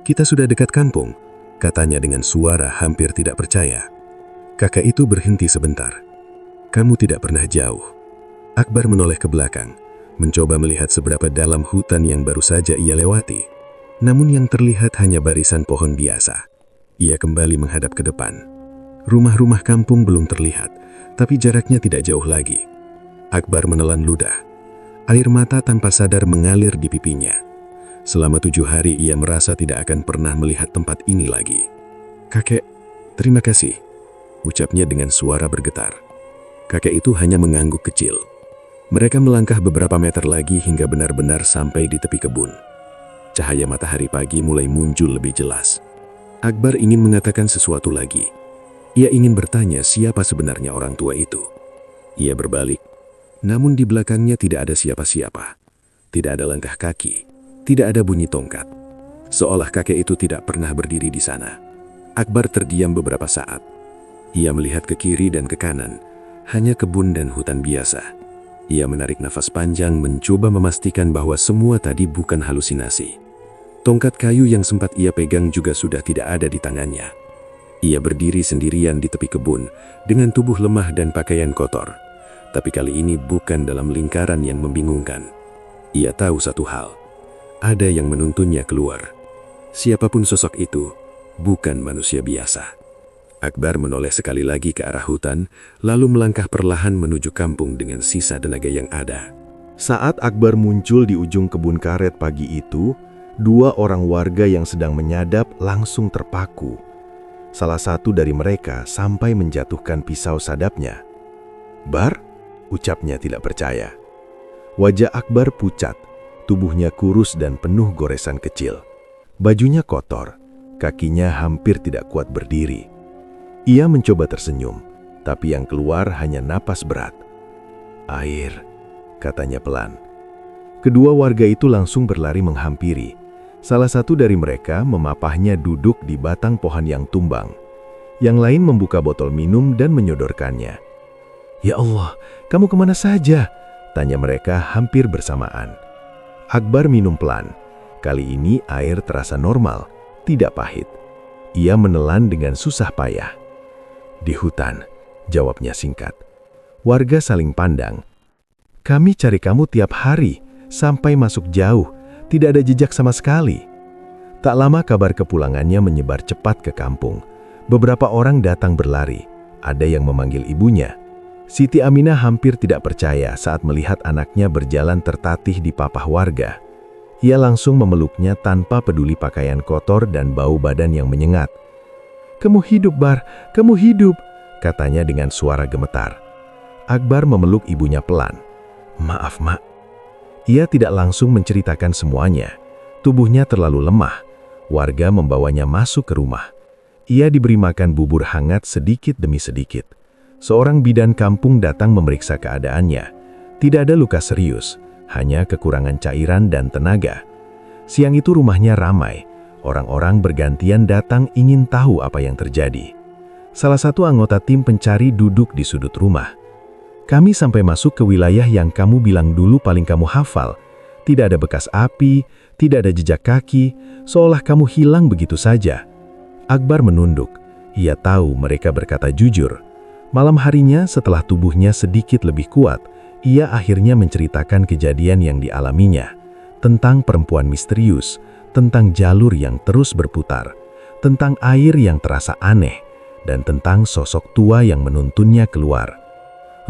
"Kita sudah dekat kampung," katanya dengan suara hampir tidak percaya. Kakak itu berhenti sebentar. "Kamu tidak pernah jauh." Akbar menoleh ke belakang, mencoba melihat seberapa dalam hutan yang baru saja ia lewati. Namun yang terlihat hanya barisan pohon biasa. Ia kembali menghadap ke depan. Rumah-rumah kampung belum terlihat, tapi jaraknya tidak jauh lagi. Akbar menelan ludah. Air mata tanpa sadar mengalir di pipinya. Selama 7 hari ia merasa tidak akan pernah melihat tempat ini lagi. "Kakek, terima kasih," ucapnya dengan suara bergetar. Kakek itu hanya mengangguk kecil. Mereka melangkah beberapa meter lagi hingga benar-benar sampai di tepi kebun. Cahaya matahari pagi mulai muncul lebih jelas. Akbar ingin mengatakan sesuatu lagi. Ia ingin bertanya siapa sebenarnya orang tua itu. Ia berbalik, namun di belakangnya tidak ada siapa-siapa. Tidak ada langkah kaki, tidak ada bunyi tongkat. Seolah kakek itu tidak pernah berdiri di sana. Akbar terdiam beberapa saat. Ia melihat ke kiri dan ke kanan, hanya kebun dan hutan biasa. Ia menarik nafas panjang mencoba memastikan bahwa semua tadi bukan halusinasi. Tongkat kayu yang sempat ia pegang juga sudah tidak ada di tangannya. Ia berdiri sendirian di tepi kebun dengan tubuh lemah dan pakaian kotor. Tapi kali ini bukan dalam lingkaran yang membingungkan. Ia tahu satu hal. Ada yang menuntunnya keluar. Siapapun sosok itu, bukan manusia biasa. Akbar menoleh sekali lagi ke arah hutan, lalu melangkah perlahan menuju kampung dengan sisa tenaga yang ada. Saat Akbar muncul di ujung kebun karet pagi itu, 2 orang warga yang sedang menyadap langsung terpaku. Salah satu dari mereka sampai menjatuhkan pisau sadapnya. "Bar?" ucapnya tidak percaya. Wajah Akbar pucat, Tubuhnya kurus dan penuh goresan kecil. Bajunya kotor, kakinya hampir tidak kuat berdiri. Ia mencoba tersenyum, tapi yang keluar hanya napas berat. "Air," katanya pelan. Kedua warga itu langsung berlari menghampiri. Salah satu dari mereka memapahnya duduk di batang pohon yang tumbang. Yang lain membuka botol minum dan menyodorkannya. "Ya Allah, kamu kemana saja?" tanya mereka hampir bersamaan. Akbar minum pelan. Kali ini air terasa normal, tidak pahit. Ia menelan dengan susah payah. "Di hutan," jawabnya singkat. Warga saling pandang. "Kami cari kamu tiap hari, sampai masuk jauh, tidak ada jejak sama sekali." Tak lama kabar kepulangannya menyebar cepat ke kampung. Beberapa orang datang berlari, ada yang memanggil ibunya. Siti Aminah hampir tidak percaya saat melihat anaknya berjalan tertatih di papah warga. Ia langsung memeluknya tanpa peduli pakaian kotor dan bau badan yang menyengat. "Kamu hidup, Bar, kamu hidup," katanya dengan suara gemetar. Akbar memeluk ibunya pelan. "Maaf, Mak." Ia tidak langsung menceritakan semuanya. Tubuhnya terlalu lemah. Warga membawanya masuk ke rumah. Ia diberi makan bubur hangat sedikit demi sedikit. Seorang bidan kampung datang memeriksa keadaannya. Tidak ada luka serius, hanya kekurangan cairan dan tenaga. Siang itu rumahnya ramai. Orang-orang bergantian datang ingin tahu apa yang terjadi. Salah satu anggota tim pencari duduk di sudut rumah. "Kami sampai masuk ke wilayah yang kamu bilang dulu paling kamu hafal. Tidak ada bekas api, tidak ada jejak kaki, seolah kamu hilang begitu saja." Akbar menunduk. Ia tahu mereka berkata jujur. Malam harinya setelah tubuhnya sedikit lebih kuat, ia akhirnya menceritakan kejadian yang dialaminya. Tentang perempuan misterius, tentang jalur yang terus berputar, tentang air yang terasa aneh, dan tentang sosok tua yang menuntunnya keluar.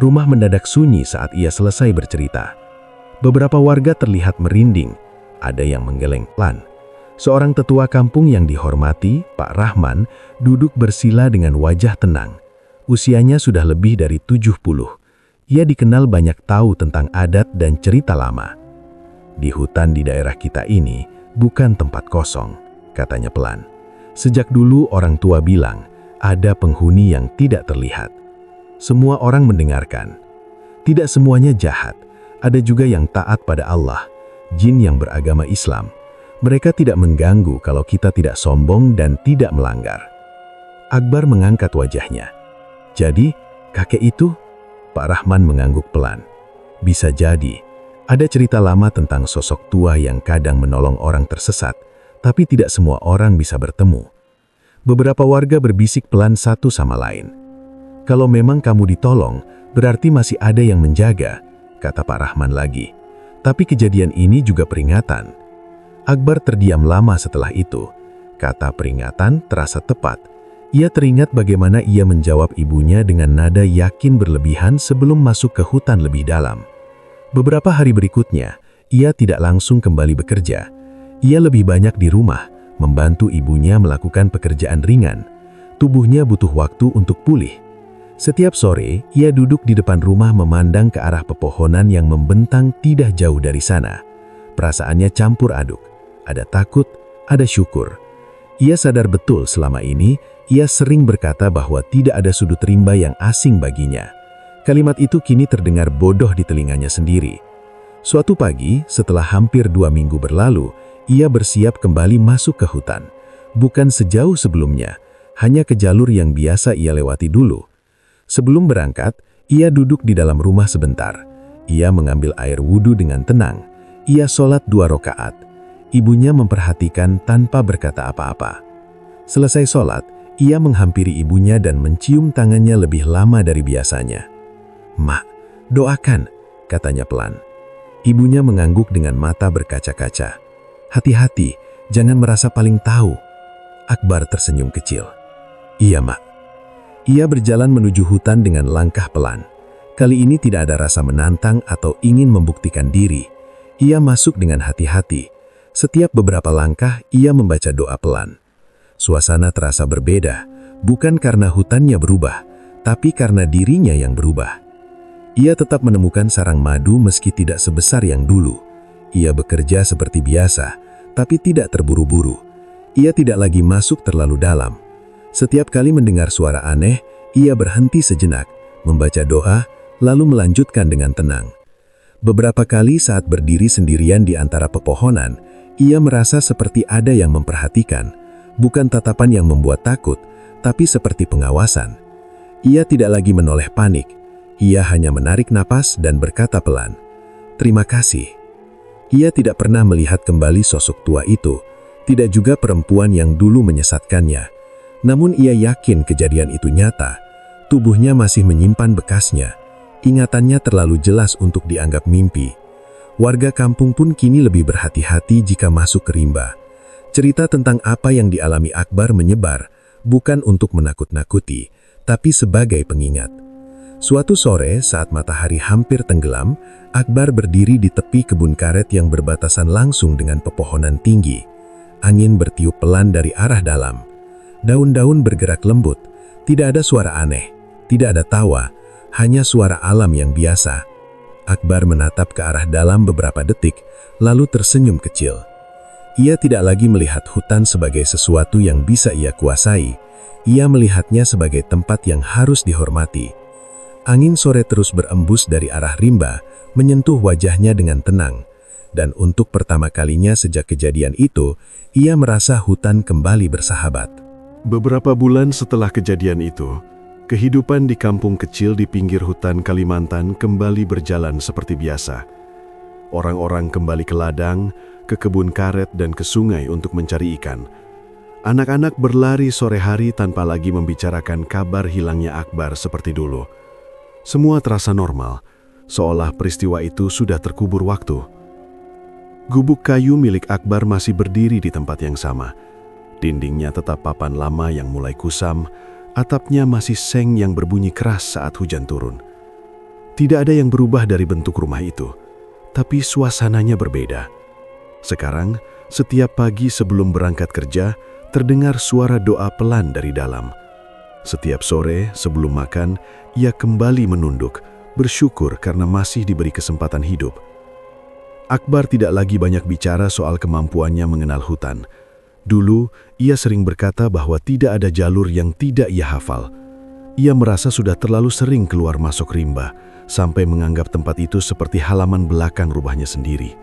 Rumah mendadak sunyi saat ia selesai bercerita. Beberapa warga terlihat merinding, ada yang menggeleng pelan. Seorang tetua kampung yang dihormati, Pak Rahman, duduk bersila dengan wajah tenang. Usianya sudah lebih dari 70. Ia dikenal banyak tahu tentang adat dan cerita lama. "Di hutan di daerah kita ini bukan tempat kosong," katanya pelan. "Sejak dulu orang tua bilang, ada penghuni yang tidak terlihat." Semua orang mendengarkan. Tidak semuanya jahat, ada juga yang taat pada Allah, jin yang beragama Islam. Mereka tidak mengganggu kalau kita tidak sombong dan tidak melanggar. Akbar mengangkat wajahnya. "Jadi, kakek itu?" Pak Rahman mengangguk pelan. "Bisa jadi. Ada cerita lama tentang sosok tua yang kadang menolong orang tersesat, tapi tidak semua orang bisa bertemu." Beberapa warga berbisik pelan satu sama lain. "Kalau memang kamu ditolong, berarti masih ada yang menjaga," kata Pak Rahman lagi. "Tapi kejadian ini juga peringatan." Akbar terdiam lama setelah itu. Kata peringatan terasa tepat. Ia teringat bagaimana ia menjawab ibunya dengan nada yakin berlebihan sebelum masuk ke hutan lebih dalam. Beberapa hari berikutnya, ia tidak langsung kembali bekerja. Ia lebih banyak di rumah, membantu ibunya melakukan pekerjaan ringan. Tubuhnya butuh waktu untuk pulih. Setiap sore, ia duduk di depan rumah memandang ke arah pepohonan yang membentang tidak jauh dari sana. Perasaannya campur aduk. Ada takut, ada syukur. Ia sadar betul selama ini, ia sering berkata bahwa tidak ada sudut rimba yang asing baginya. Kalimat itu kini terdengar bodoh di telinganya sendiri. Suatu pagi, setelah hampir 2 minggu berlalu, ia bersiap kembali masuk ke hutan. Bukan sejauh sebelumnya, hanya ke jalur yang biasa ia lewati dulu. Sebelum berangkat, ia duduk di dalam rumah sebentar. Ia mengambil air wudhu dengan tenang. Ia sholat 2 rakaat. Ibunya memperhatikan tanpa berkata apa-apa. Selesai sholat, ia menghampiri ibunya dan mencium tangannya lebih lama dari biasanya. "Mak, doakan," katanya pelan. Ibunya mengangguk dengan mata berkaca-kaca. "Hati-hati, jangan merasa paling tahu." Akbar tersenyum kecil. "Iya, Mak." Ia berjalan menuju hutan dengan langkah pelan. Kali ini tidak ada rasa menantang atau ingin membuktikan diri. Ia masuk dengan hati-hati. Setiap beberapa langkah, ia membaca doa pelan. Suasana terasa berbeda, bukan karena hutannya berubah, tapi karena dirinya yang berubah. Ia tetap menemukan sarang madu meski tidak sebesar yang dulu. Ia bekerja seperti biasa, tapi tidak terburu-buru. Ia tidak lagi masuk terlalu dalam. Setiap kali mendengar suara aneh, ia berhenti sejenak, membaca doa, lalu melanjutkan dengan tenang. Beberapa kali saat berdiri sendirian di antara pepohonan, ia merasa seperti ada yang memperhatikan, bukan tatapan yang membuat takut, tapi seperti pengawasan. Ia tidak lagi menoleh panik, ia hanya menarik napas dan berkata pelan, "Terima kasih." Ia tidak pernah melihat kembali sosok tua itu, tidak juga perempuan yang dulu menyesatkannya. Namun ia yakin kejadian itu nyata, tubuhnya masih menyimpan bekasnya, ingatannya terlalu jelas untuk dianggap mimpi. Warga kampung pun kini lebih berhati-hati jika masuk ke rimba. Cerita tentang apa yang dialami Akbar menyebar, bukan untuk menakut-nakuti, tapi sebagai pengingat. Suatu sore saat matahari hampir tenggelam, Akbar berdiri di tepi kebun karet yang berbatasan langsung dengan pepohonan tinggi. Angin bertiup pelan dari arah dalam. Daun-daun bergerak lembut, tidak ada suara aneh, tidak ada tawa, hanya suara alam yang biasa. Akbar menatap ke arah dalam beberapa detik, lalu tersenyum kecil. Ia tidak lagi melihat hutan sebagai sesuatu yang bisa ia kuasai, ia melihatnya sebagai tempat yang harus dihormati. Angin sore terus berembus dari arah rimba, menyentuh wajahnya dengan tenang. Dan untuk pertama kalinya sejak kejadian itu, ia merasa hutan kembali bersahabat. Beberapa bulan setelah kejadian itu, kehidupan di kampung kecil di pinggir hutan Kalimantan kembali berjalan seperti biasa. Orang-orang kembali ke ladang, ke kebun karet dan ke sungai untuk mencari ikan. Anak-anak berlari sore hari tanpa lagi membicarakan kabar hilangnya Akbar seperti dulu. Semua terasa normal, seolah peristiwa itu sudah terkubur waktu. Gubuk kayu milik Akbar masih berdiri di tempat yang sama. Dindingnya tetap papan lama yang mulai kusam, atapnya masih seng yang berbunyi keras saat hujan turun. Tidak ada yang berubah dari bentuk rumah itu, tapi suasananya berbeda. Sekarang, setiap pagi sebelum berangkat kerja, terdengar suara doa pelan dari dalam. Setiap sore sebelum makan, ia kembali menunduk, bersyukur karena masih diberi kesempatan hidup. Akbar tidak lagi banyak bicara soal kemampuannya mengenal hutan. Dulu, ia sering berkata bahwa tidak ada jalur yang tidak ia hafal. Ia merasa sudah terlalu sering keluar masuk rimba, sampai menganggap tempat itu seperti halaman belakang rumahnya sendiri.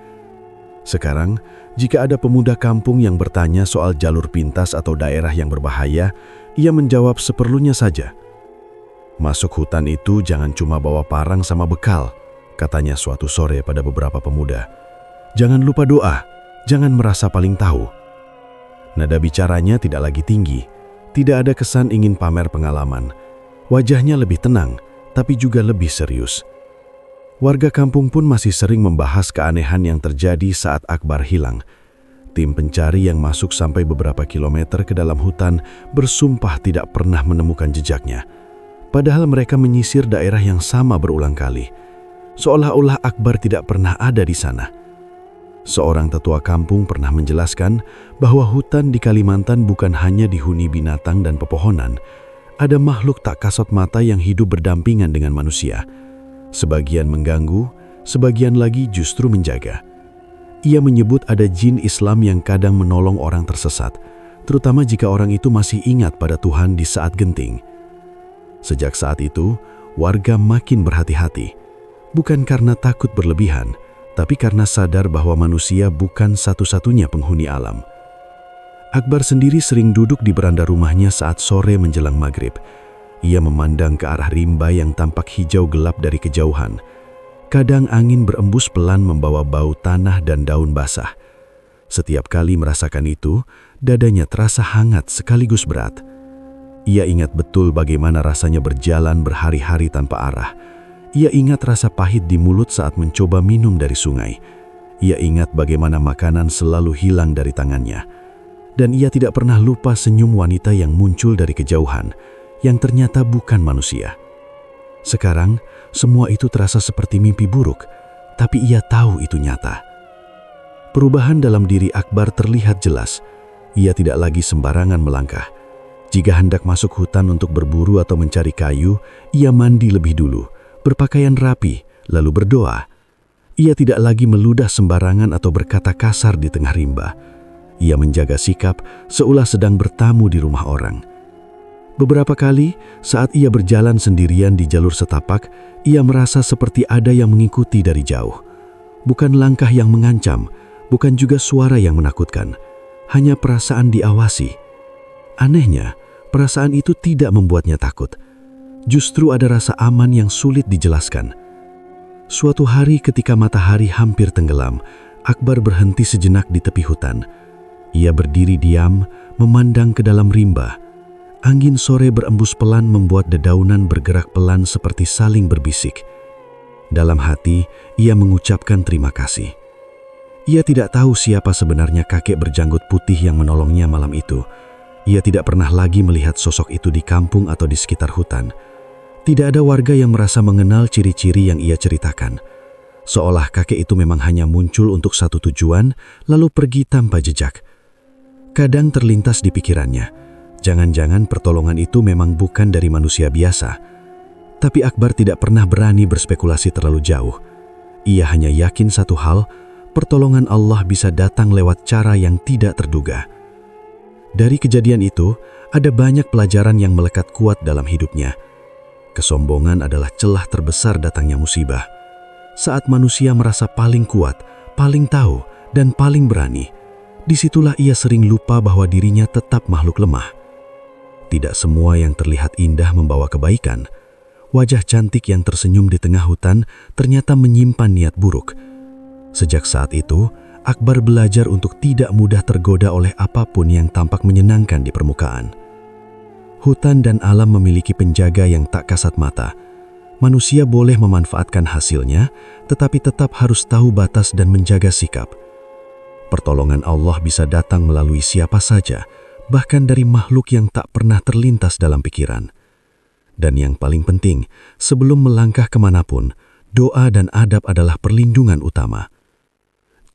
Sekarang, jika ada pemuda kampung yang bertanya soal jalur pintas atau daerah yang berbahaya, ia menjawab seperlunya saja. "Masuk hutan itu jangan cuma bawa parang sama bekal," katanya suatu sore pada beberapa pemuda. "Jangan lupa doa, jangan merasa paling tahu." Nada bicaranya tidak lagi tinggi, tidak ada kesan ingin pamer pengalaman. Wajahnya lebih tenang, tapi juga lebih serius. Warga kampung pun masih sering membahas keanehan yang terjadi saat Akbar hilang. Tim pencari yang masuk sampai beberapa kilometer ke dalam hutan bersumpah tidak pernah menemukan jejaknya. Padahal mereka menyisir daerah yang sama berulang kali. Seolah-olah Akbar tidak pernah ada di sana. Seorang tetua kampung pernah menjelaskan bahwa hutan di Kalimantan bukan hanya dihuni binatang dan pepohonan. Ada makhluk tak kasat mata yang hidup berdampingan dengan manusia. Sebagian mengganggu, sebagian lagi justru menjaga. Ia menyebut ada jin Islam yang kadang menolong orang tersesat, terutama jika orang itu masih ingat pada Tuhan di saat genting. Sejak saat itu, warga makin berhati-hati. Bukan karena takut berlebihan, tapi karena sadar bahwa manusia bukan satu-satunya penghuni alam. Akbar sendiri sering duduk di beranda rumahnya saat sore menjelang maghrib. Ia memandang ke arah rimba yang tampak hijau gelap dari kejauhan. Kadang angin berembus pelan membawa bau tanah dan daun basah. Setiap kali merasakan itu, dadanya terasa hangat sekaligus berat. Ia ingat betul bagaimana rasanya berjalan berhari-hari tanpa arah. Ia ingat rasa pahit di mulut saat mencoba minum dari sungai. Ia ingat bagaimana makanan selalu hilang dari tangannya. Dan ia tidak pernah lupa senyum wanita yang muncul dari kejauhan, yang ternyata bukan manusia. Sekarang, semua itu terasa seperti mimpi buruk, tapi ia tahu itu nyata. Perubahan dalam diri Akbar terlihat jelas. Ia tidak lagi sembarangan melangkah. Jika hendak masuk hutan untuk berburu atau mencari kayu, ia mandi lebih dulu, berpakaian rapi, lalu berdoa. Ia tidak lagi meludah sembarangan atau berkata kasar di tengah rimba. Ia menjaga sikap seolah sedang bertamu di rumah orang. Beberapa kali saat ia berjalan sendirian di jalur setapak, ia merasa seperti ada yang mengikuti dari jauh. Bukan langkah yang mengancam, bukan juga suara yang menakutkan, hanya perasaan diawasi. Anehnya, perasaan itu tidak membuatnya takut. Justru ada rasa aman yang sulit dijelaskan. Suatu hari ketika matahari hampir tenggelam, Akbar berhenti sejenak di tepi hutan. Ia berdiri diam, memandang ke dalam rimba. Angin sore berembus pelan membuat dedaunan bergerak pelan seperti saling berbisik. Dalam hati, ia mengucapkan terima kasih. Ia tidak tahu siapa sebenarnya kakek berjanggut putih yang menolongnya malam itu. Ia tidak pernah lagi melihat sosok itu di kampung atau di sekitar hutan. Tidak ada warga yang merasa mengenal ciri-ciri yang ia ceritakan. Seolah kakek itu memang hanya muncul untuk satu tujuan, lalu pergi tanpa jejak. Kadang terlintas di pikirannya, jangan-jangan pertolongan itu memang bukan dari manusia biasa. Tapi Akbar tidak pernah berani berspekulasi terlalu jauh. Ia hanya yakin satu hal, pertolongan Allah bisa datang lewat cara yang tidak terduga. Dari kejadian itu, ada banyak pelajaran yang melekat kuat dalam hidupnya. Kesombongan adalah celah terbesar datangnya musibah. Saat manusia merasa paling kuat, paling tahu, dan paling berani, disitulah ia sering lupa bahwa dirinya tetap makhluk lemah. Tidak semua yang terlihat indah membawa kebaikan. Wajah cantik yang tersenyum di tengah hutan ternyata menyimpan niat buruk. Sejak saat itu, Akbar belajar untuk tidak mudah tergoda oleh apapun yang tampak menyenangkan di permukaan. Hutan dan alam memiliki penjaga yang tak kasat mata. Manusia boleh memanfaatkan hasilnya, tetapi tetap harus tahu batas dan menjaga sikap. Pertolongan Allah bisa datang melalui siapa saja, bahkan dari makhluk yang tak pernah terlintas dalam pikiran. Dan yang paling penting, sebelum melangkah kemanapun, doa dan adab adalah perlindungan utama.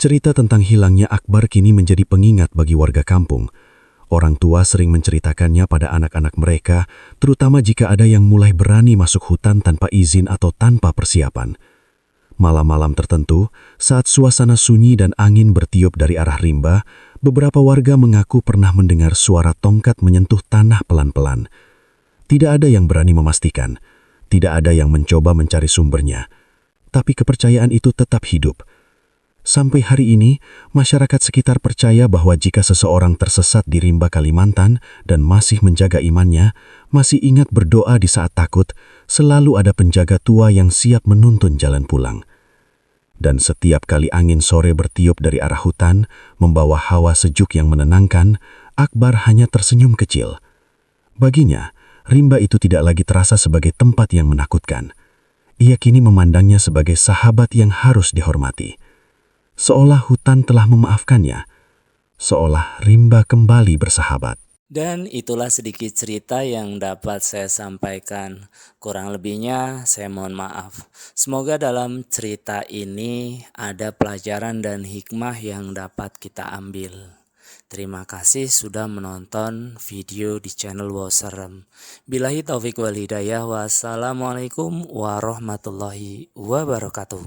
Cerita tentang hilangnya Akbar kini menjadi pengingat bagi warga kampung. Orang tua sering menceritakannya pada anak-anak mereka, terutama jika ada yang mulai berani masuk hutan tanpa izin atau tanpa persiapan. Malam-malam tertentu, saat suasana sunyi dan angin bertiup dari arah rimba, beberapa warga mengaku pernah mendengar suara tongkat menyentuh tanah pelan-pelan. Tidak ada yang berani memastikan, tidak ada yang mencoba mencari sumbernya, tapi kepercayaan itu tetap hidup. Sampai hari ini, masyarakat sekitar percaya bahwa jika seseorang tersesat di rimba Kalimantan dan masih menjaga imannya, masih ingat berdoa di saat takut, selalu ada penjaga tua yang siap menuntun jalan pulang. Dan setiap kali angin sore bertiup dari arah hutan, membawa hawa sejuk yang menenangkan, Akbar hanya tersenyum kecil. Baginya, rimba itu tidak lagi terasa sebagai tempat yang menakutkan. Ia kini memandangnya sebagai sahabat yang harus dihormati. Seolah hutan telah memaafkannya, seolah rimba kembali bersahabat. Dan itulah sedikit cerita yang dapat saya sampaikan. Kurang lebihnya saya mohon maaf. Semoga dalam cerita ini ada pelajaran dan hikmah yang dapat kita ambil. Terima kasih sudah menonton video di channel Woserem. Billahi taufik wal hidayah. Wassalamualaikum warahmatullahi wabarakatuh.